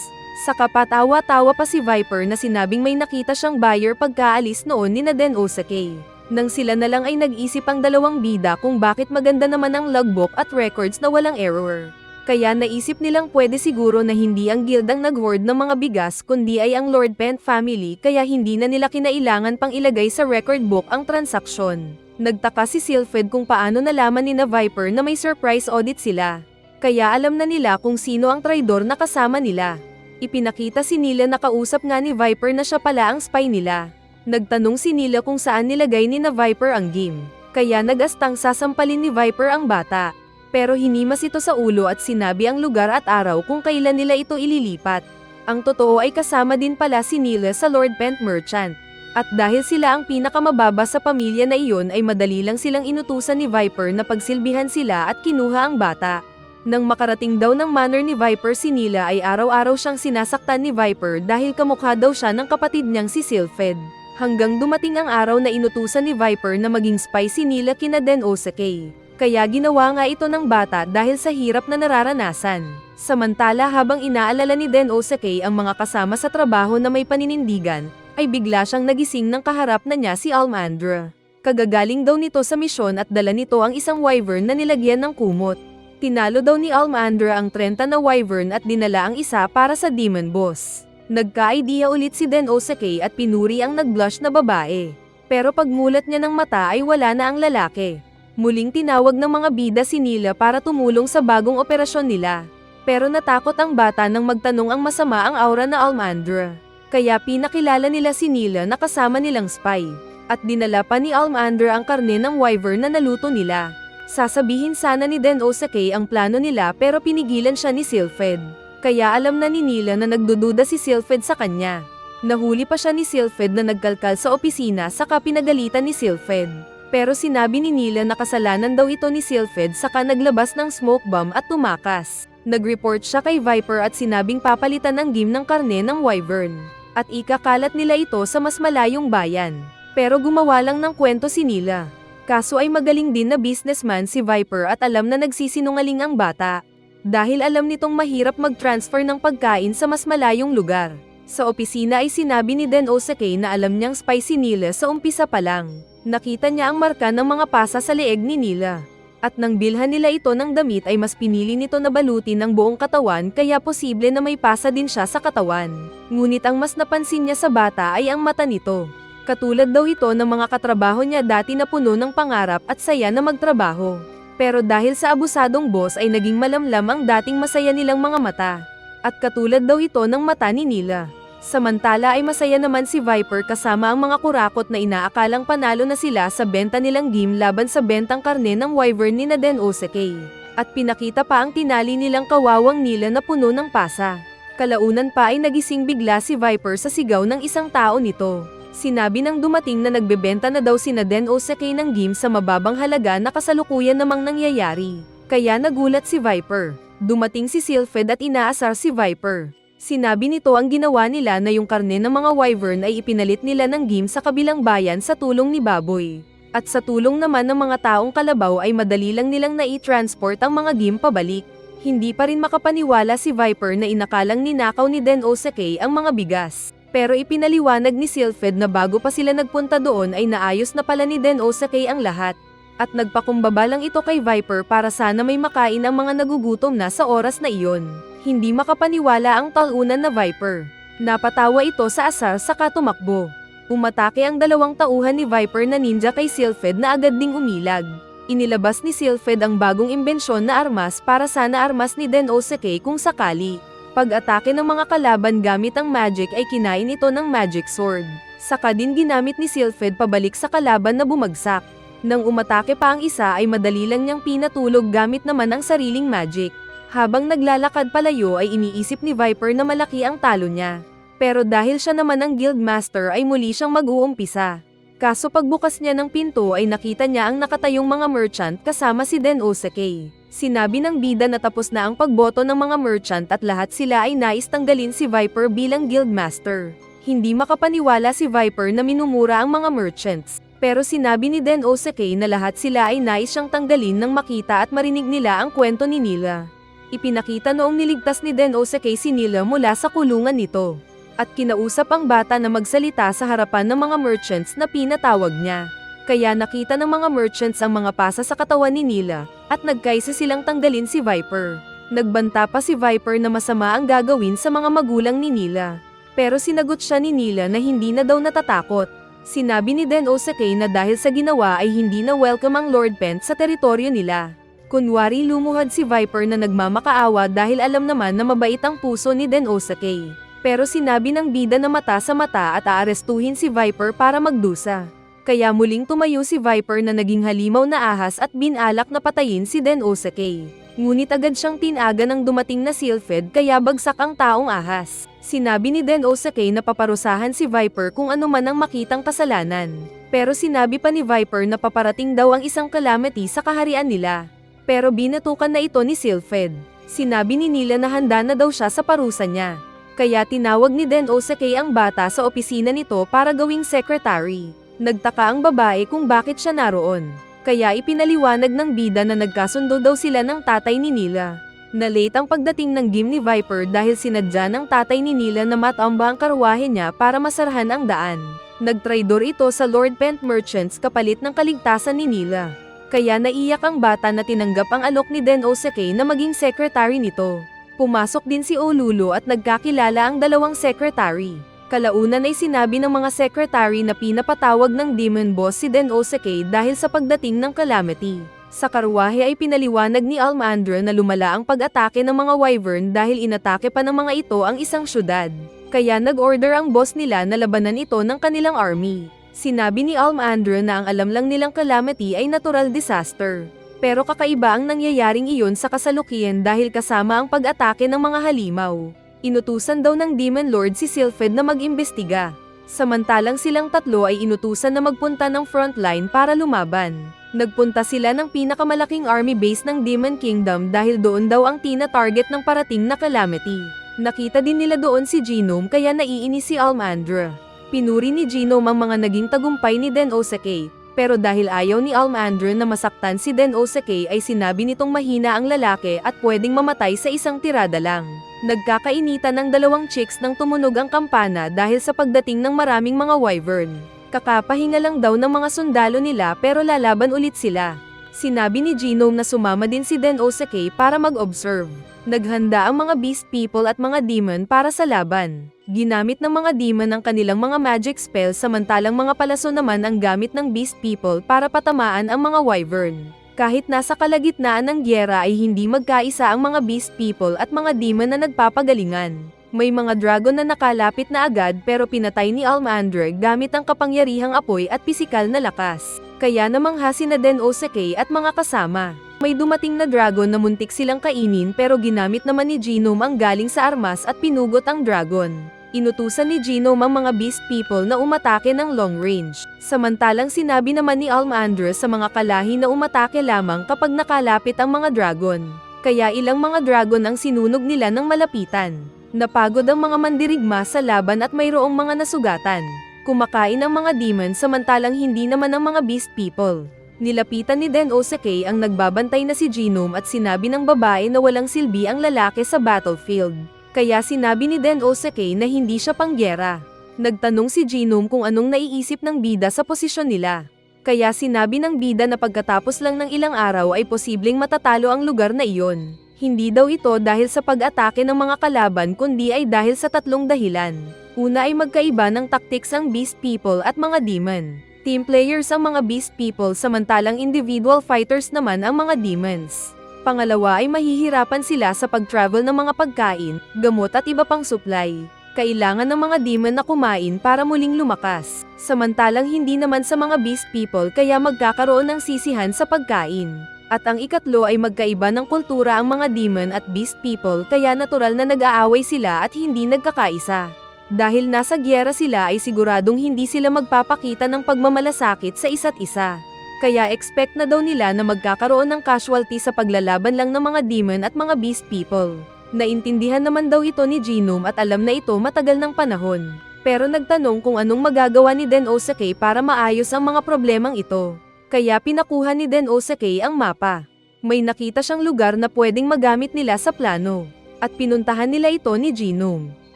Saka patawa-tawa pa si Viper na sinabing may nakita siyang buyer pagkaalis noon ni Den Osake. Nang sila na lang ay nag-isip ang dalawang bida kung bakit maganda naman ang logbook at records na walang error. Kaya naisip nilang pwede siguro na hindi ang guild ang nag-hoard ng mga bigas kundi ay ang Lord Pent family kaya hindi na nila kinailangan pang ilagay sa record book ang transaksyon. Nagtaka si Sylphid kung paano nalaman ni na Viper na may surprise audit sila. Kaya alam na nila kung sino ang traidor na kasama nila. Ipinakita si Nila na kausap nga ni Viper na siya pala ang spy nila. Nagtanong si Nila kung saan nilagay ni na Viper ang game, kaya nag-astang sasampalin ni Viper ang bata. Pero hinimas ito sa ulo at sinabi ang lugar at araw kung kailan nila ito ililipat. Ang totoo ay kasama din pala si Nila sa Lord Pent Merchant. At dahil sila ang pinakamababa sa pamilya na iyon ay madali lang silang inutusan ni Viper na pagsilbihan sila at kinuha ang bata. Nang makarating daw ng manor ni Viper si Nila ay araw-araw siyang sinasaktan ni Viper dahil kamukha daw siya ng kapatid niyang si Sylphid. Hanggang dumating ang araw na inutusan ni Viper na maging spy si Nila kina Den Osake. Kaya ginawa nga ito ng bata dahil sa hirap na nararanasan. Samantala habang inaalala ni Den Osake ang mga kasama sa trabaho na may paninindigan, ay bigla siyang nagising ng kaharap na niya si Almandra. Kagagaling daw nito sa misyon at dala nito ang isang wyvern na nilagyan ng kumot. Tinalo daw ni Almandra ang 30 na wyvern at dinala ang isa para sa demon boss. Nagka-idea ulit si Den Osake at pinuri ang nag-blush na babae. Pero pagmulat niya ng mata ay wala na ang lalaki. Muling tinawag ng mga bida si Nila para tumulong sa bagong operasyon nila. Pero natakot ang bata nang magtanong ang masama ang aura na Almandra. Kaya pinakilala nila si Nila na kasama nilang spy. At dinala pa ni Almandra ang karne ng wyvern na naluto nila. Sasabihin sana ni Den Osake ang plano nila pero pinigilan siya ni Sylphid. Kaya alam na ni Nila na nagdududa si Sylphid sa kanya. Nahuli pa siya ni Sylphid na nagkalkal sa opisina saka pinagalitan ni Sylphid. Pero sinabi ni Nila na kasalanan daw ito ni Sylphid saka naglabas ng smoke bomb at tumakas. Nag-report siya kay Viper at sinabing papalitan ng game ng karne ng wyvern. At ikakalat nila ito sa mas malayong bayan. Pero gumawa lang ng kwento si Nila. Kaso ay magaling din na businessman si Viper at alam na nagsisinungaling ang bata. Dahil alam nitong mahirap mag-transfer ng pagkain sa mas malayong lugar. Sa opisina ay sinabi ni Den Osake na alam niyang spy si Nila sa umpisa pa lang. Nakita niya ang marka ng mga pasa sa leeg ni Nila. At nang bilhan nila ito ng damit ay mas pinili nito na balutin ang buong katawan kaya posible na may pasa din siya sa katawan. Ngunit ang mas napansin niya sa bata ay ang mata nito. Katulad daw ito ng mga katrabaho niya dati na puno ng pangarap at saya na magtrabaho. Pero dahil sa abusadong boss ay naging malamlam ang dating masaya nilang mga mata. At katulad daw ito ng mata ni Nila. Samantala ay masaya naman si Viper kasama ang mga kurakot na inaakalang panalo na sila sa benta nilang game laban sa bentang karne ng wyvern ni na Den Osake. At pinakita pa ang tinali nilang kawawang Nila na puno ng pasa. Kalaunan pa ay nagising bigla si Viper sa sigaw ng isang tao nito. Sinabi nang dumating na nagbebenta na daw sina Den Osake ng game sa mababang halaga na kasalukuyan namang nangyayari. Kaya nagulat si Viper. Dumating si Sylphid at inaasar si Viper. Sinabi nito ang ginawa nila na yung karne ng mga wyvern ay ipinalit nila ng game sa kabilang bayan sa tulong ni Baboy. At sa tulong naman ng mga taong kalabaw ay madali lang nilang nai-transport ang mga game pabalik. Hindi pa rin makapaniwala si Viper na inakalang ninakaw ni Den Osake ang mga bigas. Pero ipinaliwanag ni Sylphid na bago pa sila nagpunta doon ay naayos na pala ni Den Osake ang lahat. At nagpakumbaba lang ito kay Viper para sana may makain ang mga nagugutom na sa oras na iyon. Hindi makapaniwala ang talunan na Viper. Napatawa ito sa asar saka tumakbo. Umatake ang dalawang tauhan ni Viper na ninja kay Sylphid na agad ding umilag. Inilabas ni Sylphid ang bagong imbensyon na armas para sana armas ni Den Osake kung sakali. Pag-atake ng mga kalaban gamit ang magic ay kinain ito ng magic sword. Saka din ginamit ni Sylphid pabalik sa kalaban na bumagsak. Nang umatake pa ang isa ay madali lang niyang pinatulog gamit naman ang sariling magic. Habang naglalakad palayo ay iniisip ni Viper na malaki ang talo niya. Pero dahil siya naman ang guildmaster ay muli siyang mag-uumpisa. Kaso pagbukas niya ng pinto ay nakita niya ang nakatayong mga merchant kasama si Den Osake. Sinabi ng bida na tapos na ang pagboto ng mga merchant at lahat sila ay nais tanggalin si Viper bilang guildmaster. Hindi makapaniwala si Viper na minumura ang mga merchants. Pero sinabi ni Den Osake na lahat sila ay nais siyang tanggalin nang makita at marinig nila ang kwento ni Nila. Ipinakita noong niligtas ni Den Osake si Nila mula sa kulungan nito. At kinausap ang bata na magsalita sa harapan ng mga merchants na pinatawag niya. Kaya nakita ng mga merchants ang mga pasa sa katawan ni Nila, at nagkaisa silang tanggalin si Viper. Nagbanta pa si Viper na masama ang gagawin sa mga magulang ni Nila. Pero sinagot siya ni Nila na hindi na daw natatakot. Sinabi ni Den Osake na dahil sa ginawa ay hindi na welcome ang Lord Pent sa teritoryo nila. Kunwari lumuhad si Viper na nagmamakaawa dahil alam naman na mabait ang puso ni Den Osake. Pero sinabi ng bida na mata sa mata at aarestuhin si Viper para magdusa. Kaya muling tumayo si Viper na naging halimaw na ahas at binalak na patayin si Den-O-Sake. Ngunit agad siyang tinaga ng dumating na Sylphid kaya bagsak ang taong ahas. Sinabi ni Den-O-Sake na paparusahan si Viper kung ano man ang makitang kasalanan. Pero sinabi pa ni Viper na paparating daw ang isang calamity sa kaharian nila. Pero binatukan na ito ni Sylphid. Sinabi ni Nila na handa na daw siya sa parusa niya. Kaya tinawag ni Den-O-Sake ang bata sa opisina nito para gawing secretary. Nagtaka ang babae kung bakit siya naroon. Kaya ipinaliwanag ng bida na nagkasundo daw sila ng tatay ni Nila. Na-late ang pagdating ng game ni Viper dahil sinadya ng tatay ni Nila na matamba ang karwahe niya para masarahan ang daan. Nagtraidor ito sa Lord Pent Merchants kapalit ng kaligtasan ni Nila. Kaya naiyak ang bata na tinanggap ang alok ni Den-O-Sake na maging secretary nito. Pumasok din si Olulu at nagkakilala ang dalawang secretary. Kalaunan ay sinabi ng mga secretary na pinapatawag ng Demon Boss si Den-O-Sake dahil sa pagdating ng calamity. Sa karwahe ay pinaliwanag ni Almandra na lumala ang pag-atake ng mga Wyvern dahil inatake pa ng mga ito ang isang syudad. Kaya nag-order ang boss nila na labanan ito ng kanilang army. Sinabi ni Almandra na ang alam lang nilang calamity ay natural disaster. Pero kakaiba ang nangyayaring iyon sa kasalukuyan dahil kasama ang pag-atake ng mga halimaw. Inutusan daw ng Demon Lord si Sylphid na mag-imbestiga. Samantalang silang tatlo ay inutusan na magpunta ng frontline para lumaban. Nagpunta sila ng pinakamalaking army base ng Demon Kingdom dahil doon daw ang tina-target ng parating na calamity. Nakita din nila doon si Genome kaya naiinis si Almandra. Pinuri ni Genome ang mga naging tagumpay ni Den-O-Sake. Pero dahil ayaw ni Almandra na masaktan si Den-O-Sake ay sinabi nitong mahina ang lalaki at pwedeng mamatay sa isang tirada lang. Nagkakainitan ng dalawang chicks nang tumunog ang kampana dahil sa pagdating ng maraming mga wyvern. Kakapahinga lang daw ng mga sundalo nila pero lalaban ulit sila. Sinabi ni Genome na sumama din si Den-O-Sake para mag-observe. Naghanda ang mga beast people at mga demon para sa laban. Ginamit ng mga demon ang kanilang mga magic spells samantalang mga palaso naman ang gamit ng beast people para patamaan ang mga wyvern. Kahit nasa kalagitnaan ng gyera ay hindi magkaisa ang mga beast people at mga demon na nagpapagalingan. May mga dragon na nakalapit na agad pero pinatay ni Almandra gamit ang kapangyarihang apoy at pisikal na lakas. Kaya namangha sina Den-O-Sake at mga kasama. May dumating na dragon na muntik silang kainin pero ginamit naman ni Genome ang galing sa armas at pinugot ang dragon. Inutusan ni Genome ang mga beast people na umatake ng long range. Samantalang sinabi naman ni Almandra sa mga kalahi na umatake lamang kapag nakalapit ang mga dragon. Kaya ilang mga dragon ang sinunog nila ng malapitan. Napagod ang mga mandirigma sa laban at mayroong mga nasugatan. Kumakain ang mga demon samantalang hindi naman ang mga beast people. Nilapitan ni Den-O-Sake ang nagbabantay na si Genome at sinabi ng babae na walang silbi ang lalaki sa battlefield. Kaya sinabi ni Den-O-Sake na hindi siya pangyera. Nagtanong si Genome kung anong naiisip ng bida sa posisyon nila. Kaya sinabi ng bida na pagkatapos lang ng ilang araw ay posibleng matatalo ang lugar na iyon. Hindi daw ito dahil sa pag-atake ng mga kalaban kundi ay dahil sa tatlong dahilan. Una ay magkaiba ng tactics ang beast people at mga demon. Team players ang mga beast people samantalang individual fighters naman ang mga demons. Pangalawa ay mahihirapan sila sa pag-travel ng mga pagkain, gamot at iba pang supply. Kailangan ng mga demon na kumain para muling lumakas. Samantalang hindi naman sa mga beast people kaya magkakaroon ng sisihan sa pagkain. At ang ikatlo ay magkaiba ng kultura ang mga demon at beast people kaya natural na nag-aaway sila at hindi nagkakaisa. Dahil nasa gyera sila ay siguradong hindi sila magpapakita ng pagmamalasakit sa isa't isa. Kaya expect na daw nila na magkakaroon ng casualty sa paglalaban lang ng mga demon at mga beast people. Naintindihan naman daw ito ni Genome at alam na ito matagal ng panahon. Pero nagtanong kung anong magagawa ni Den-O-Sake para maayos ang mga problemang ito. Kaya pinakuha ni Den-O-Sake ang mapa. May nakita siyang lugar na pwedeng magamit nila sa plano. At pinuntahan nila ito ni Genome.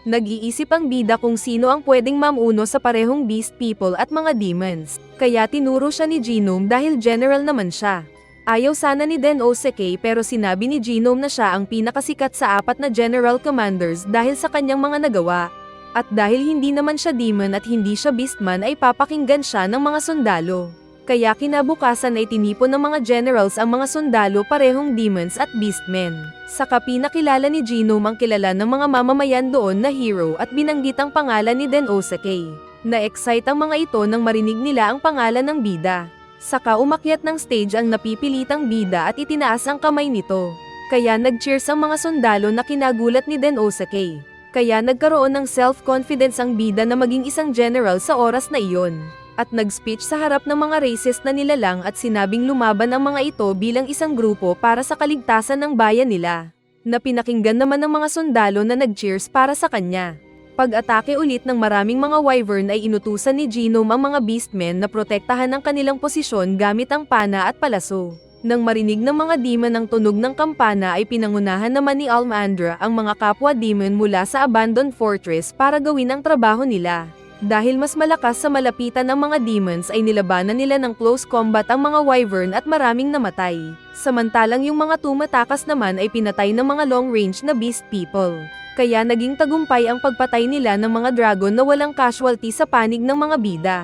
Nag-iisip ang bida kung sino ang pwedeng mamuno sa parehong beast people at mga demons. Kaya tinuro siya ni Genome dahil general naman siya. Ayaw sana ni Den-O-Sake pero sinabi ni Genome na siya ang pinakasikat sa 4 na general commanders dahil sa kanyang mga nagawa. At dahil hindi naman siya demon at hindi siya beastman ay papakinggan siya ng mga sundalo. Kaya kinabukasan ay tinipon ng mga generals ang mga sundalo parehong demons at beastmen. Saka pinakilala ni Genome ang kilala ng mga mamamayan doon na hero at binanggit ang pangalan ni Denosuke. Na-excite ang mga ito nang marinig nila ang pangalan ng bida. Saka umakyat ng stage ang napipilitang bida at itinaas ang kamay nito. Kaya nag-cheers ang mga sundalo na kinagulat ni Denosuke. Kaya nagkaroon ng self-confidence ang bida na maging isang general sa oras na iyon. At nag-speech sa harap ng mga racist na nilalang at sinabing lumaban ang mga ito bilang isang grupo para sa kaligtasan ng bayan nila. Na pinakinggan naman ng mga sundalo na nag-cheers para sa kanya. Pag-atake ulit ng maraming mga wyvern ay inutusan ni Genome ang mga beastmen na protektahan ang kanilang posisyon gamit ang pana at palaso. Nang marinig ng mga demon ang tunog ng kampana ay pinangunahan naman ni Almandra ang mga kapwa demon mula sa abandoned fortress para gawin ang trabaho nila. Dahil mas malakas sa malapitan ng mga demons ay nilabanan nila ng close combat ang mga wyvern at maraming namatay. Samantalang yung mga tumatakas naman ay pinatay ng mga long-range na beast people. Kaya naging tagumpay ang pagpatay nila ng mga dragon na walang casualty sa panig ng mga bida.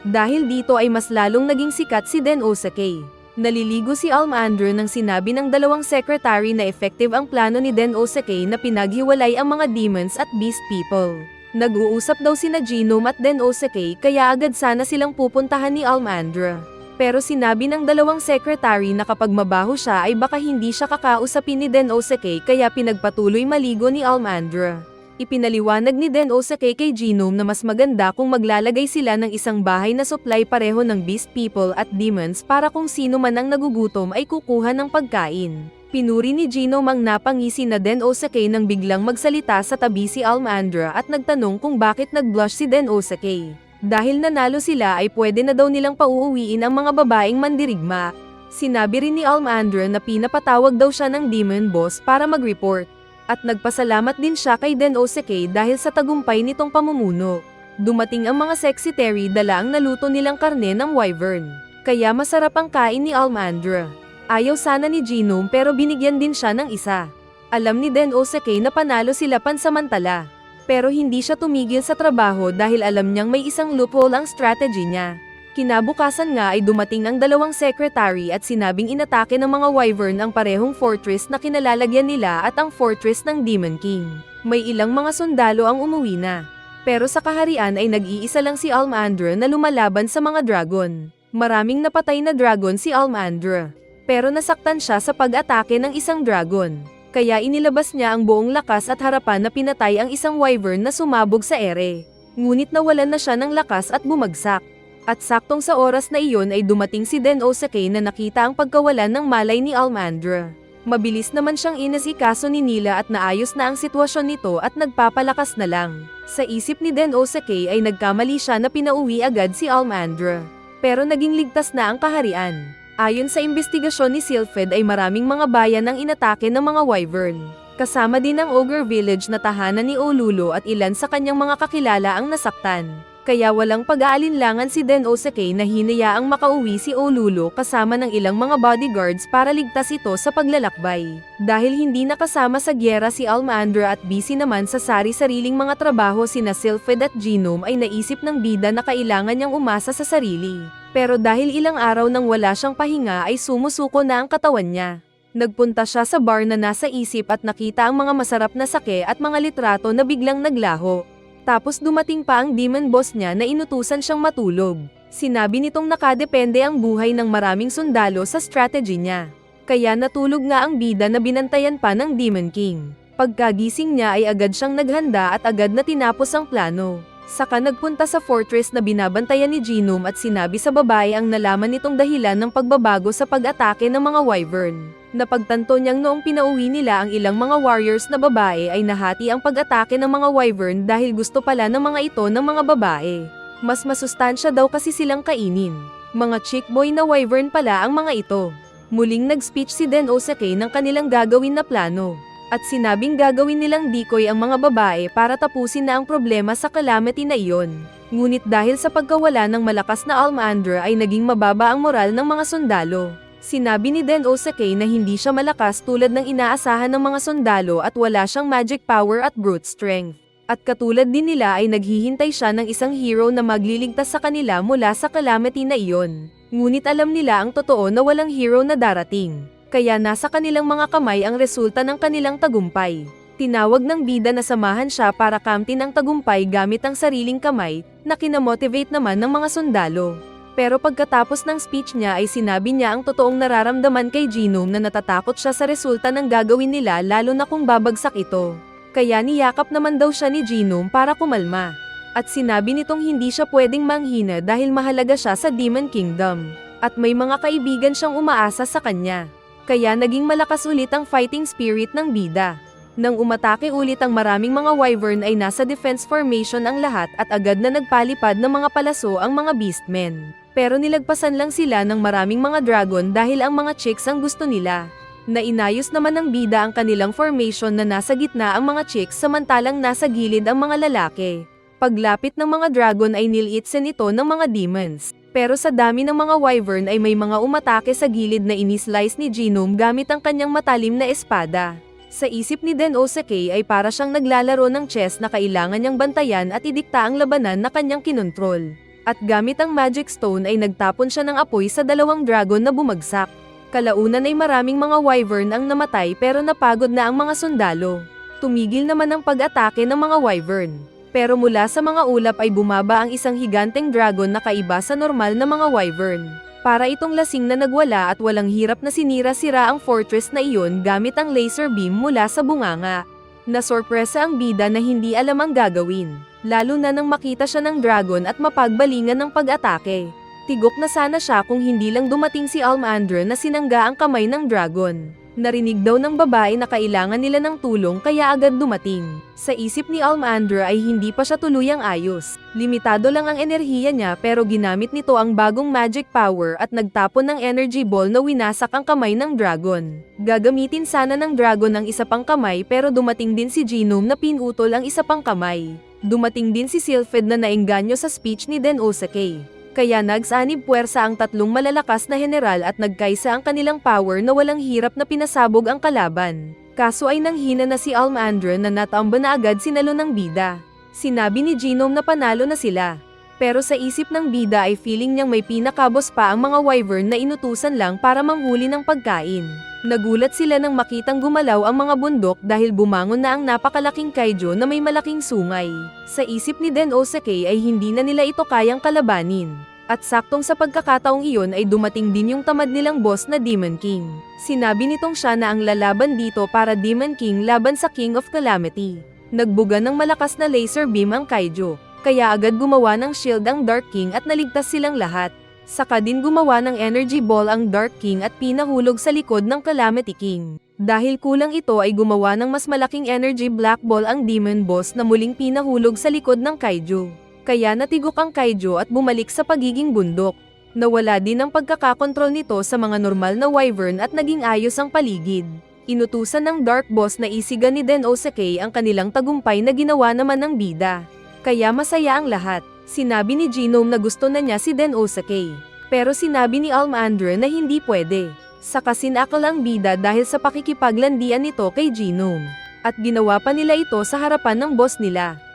Dahil dito ay mas lalong naging sikat si Denosuke. Naliligo si Almandra nang sinabi ng dalawang secretary na effective ang plano ni Denosuke na pinaghiwalay ang mga demons at beast people. Nag-uusap daw sina Genome at Denosuke kaya agad sana silang pupuntahan ni Almandra. Pero sinabi ng dalawang secretary na kapag mabaho siya ay baka hindi siya kakausapin ni Denosuke kaya pinagpatuloy maligo ni Almandra. Ipinaliwanag ni Denosuke kay Genome na mas maganda kung maglalagay sila ng isang bahay na supply pareho ng beast people at demons para kung sino man ang nagugutom ay kukuha ng pagkain. Pinuri ni Genome ang napangisi na Denosuke nang biglang magsalita sa tabi si Almandra at nagtanong kung bakit nag-blush si Denosuke. Dahil nanalo sila ay pwede na daw nilang pauuwiin ang mga babaeng mandirigma. Sinabi rin ni Almandra na pinapatawag daw siya ng demon boss para mag-report. At nagpasalamat din siya kay Denosuke dahil sa tagumpay nitong pamumuno. Dumating ang mga secretary dala ang naluto nilang karne ng wyvern. Kaya masarap ang kain ni Almandra. Ayaw sana ni Genome pero binigyan din siya ng isa. Alam ni Denosuke na panalo sila pansamantala. Pero hindi siya tumigil sa trabaho dahil alam niyang may isang loophole ang strategy niya. Kinabukasan nga ay dumating ang dalawang secretary at sinabing inatake ng mga wyvern ang parehong fortress na kinalalagyan nila at ang fortress ng Demon King. May ilang mga sundalo ang umuwi na. Pero sa kaharian ay nag-iisa lang si Almandra na lumalaban sa mga dragon. Maraming napatay na dragon si Almandra. Pero nasaktan siya sa pag-atake ng isang dragon. Kaya inilabas niya ang buong lakas at harapan na pinatay ang isang wyvern na sumabog sa ere. Ngunit nawalan na siya ng lakas at bumagsak. At saktong sa oras na iyon ay dumating si Denosuke na nakita ang pagkawalan ng malay ni Almandra. Mabilis naman siyang inasikaso ni Nila at naayos na ang sitwasyon nito at nagpapalakas na lang. Sa isip ni Denosuke ay nagkamali siya na pinauwi agad si Almandra. Pero naging ligtas na ang kaharian. Ayon sa investigasyon ni Sylphid ay maraming mga bayan ang inatake ng mga wyvern. Kasama din ang Ogre Village na tahanan ni Olulu at ilan sa kanyang mga kakilala ang nasaktan. Kaya walang pag-aalinlangan si Denosuke na hinayaang makauwi si Olulu kasama ng ilang mga bodyguards para ligtas ito sa paglalakbay. Dahil hindi nakasama sa gyera si Almandra at busy naman sa sari-sariling mga trabaho sina Sylphid at Genome ay naisip ng bida na kailangan niyang umasa sa sarili. Pero dahil ilang araw nang wala siyang pahinga ay sumusuko na ang katawan niya. Nagpunta siya sa bar na nasa isip at nakita ang mga masarap na sake at mga litrato na biglang naglaho. Tapos dumating pa ang demon boss niya na inutusan siyang matulog. Sinabi nitong nakadepende ang buhay ng maraming sundalo sa strategy niya. Kaya natulog nga ang bida na binantayan pa ng Demon King. Pagkagising niya ay agad siyang naghanda at agad na tinapos ang plano. Saka nagpunta sa fortress na binabantayan ni Genome at sinabi sa babae ang nalaman nitong dahilan ng pagbabago sa pag-atake ng mga wyvern. Napagtanto niyang noong pinauwi nila ang ilang mga warriors na babae ay nahati ang pag-atake ng mga wyvern dahil gusto pala ng mga ito ng mga babae. Mas masustansya daw kasi silang kainin. Mga chick boy na wyvern pala ang mga ito. Muling nag-speech si Denosuke ng kanilang gagawin na plano. At sinabing gagawin nilang decoy ang mga babae para tapusin na ang problema sa calamity na iyon. Ngunit dahil sa pagkawala ng malakas na Almandra ay naging mababa ang moral ng mga sundalo. Sinabi ni Denosuke na hindi siya malakas tulad ng inaasahan ng mga sundalo at wala siyang magic power at brute strength. At katulad din nila ay naghihintay siya ng isang hero na magliligtas sa kanila mula sa calamity na iyon. Ngunit alam nila ang totoo na walang hero na darating. Kaya nasa kanilang mga kamay ang resulta ng kanilang tagumpay. Tinawag ng bida na samahan siya para kamtin ang tagumpay gamit ang sariling kamay, na kinamotivate naman ng mga sundalo. Pero pagkatapos ng speech niya ay sinabi niya ang totoong nararamdaman kay Genome na natatakot siya sa resulta ng gagawin nila lalo na kung babagsak ito. Kaya niyakap naman daw siya ni Genome para kumalma. At sinabi nitong hindi siya pwedeng manghina dahil mahalaga siya sa Demon Kingdom. At may mga kaibigan siyang umaasa sa kanya. Kaya naging malakas ulit ang fighting spirit ng bida. Nang umatake ulit ang maraming mga wyvern ay nasa defense formation ang lahat at agad na nagpalipad ng mga palaso ang mga beastmen. Pero nilagpasan lang sila ng maraming mga dragon dahil ang mga chicks ang gusto nila. Nainayos naman ng bida ang kanilang formation na nasa gitna ang mga chicks samantalang nasa gilid ang mga lalaki. Paglapit ng mga dragon ay nilitsen ito ng mga demons. Pero sa dami ng mga wyvern ay may mga umatake sa gilid na inislice ni Genome gamit ang kanyang matalim na espada. Sa isip ni Den Osake ay para siyang naglalaro ng chess na kailangan niyang bantayan at idikta ang labanan na kanyang kinontrol. At gamit ang magic stone ay nagtapon siya ng apoy sa dalawang dragon na bumagsak. Kalaunan ay maraming mga wyvern ang namatay pero napagod na ang mga sundalo. Tumigil naman ang pag-atake ng mga wyvern. Pero mula sa mga ulap ay bumaba ang isang higanteng dragon na kaiba sa normal na mga wyvern. Para itong lasing na nagwala at walang hirap na sinira-sira ang fortress na iyon gamit ang laser beam mula sa bunganga. Nasorpresa ang bida na hindi alam ang gagawin, lalo na nang makita siya ng dragon at mapagbalingan ng pag-atake. Tigok na sana siya kung hindi lang dumating si Almandra na sinangga ang kamay ng dragon. Narinig daw ng babae na kailangan nila ng tulong kaya agad dumating. Sa isip ni Almandra ay hindi pa siya tuluyang ayos. Limitado lang ang enerhiya niya pero ginamit nito ang bagong magic power at nagtapon ng energy ball na winasak ang kamay ng dragon. Gagamitin sana ng dragon ang isa pang kamay pero dumating din si Genome na pinutol ang isa pang kamay. Dumating din si Sylphid na naengganyo sa speech ni Den Osake. Kaya nagsanib puwersa ang tatlong malalakas na general at nagkaisa ang kanilang power na walang hirap na pinasabog ang kalaban. Kaso ay nanghina na si Almandra na natamba na agad sinalo ng bida. Sinabi ni Genome na panalo na sila. Pero sa isip ng bida ay feeling niyang may pinakabos pa ang mga wyvern na inutusan lang para manghuli ng pagkain. Nagulat sila nang makitang gumalaw ang mga bundok dahil bumangon na ang napakalaking kaiju na may malaking sungay. Sa isip ni Den Osake ay hindi na nila ito kayang kalabanin. At saktong sa pagkakataong iyon ay dumating din yung tamad nilang boss na Demon King. Sinabi nitong siya na ang lalaban dito para Demon King laban sa King of Calamity. Nagbuga ng malakas na laser beam ang kaiju, kaya agad gumawa ng shield ang Dark King at naligtas silang lahat. Saka din gumawa ng energy ball ang Dark King at pinahulog sa likod ng Calamity King. Dahil kulang ito ay gumawa ng mas malaking energy black ball ang Demon Boss na muling pinahulog sa likod ng kaiju. Kaya natigok ang kaiju at bumalik sa pagiging bundok. Nawala din ang pagkakakontrol nito sa mga normal na wyvern at naging ayos ang paligid. Inutusan ng Dark Boss na isiga ni Den Osake ang kanilang tagumpay na ginawa naman ng bida. Kaya masaya ang lahat. Sinabi ni Genome na gusto na niya si Den Osake. Pero sinabi ni Almandra na hindi pwede. Saka sinakal ang bida dahil sa pakikipaglandian nito kay Genome. At ginawa pa nila ito sa harapan ng boss nila.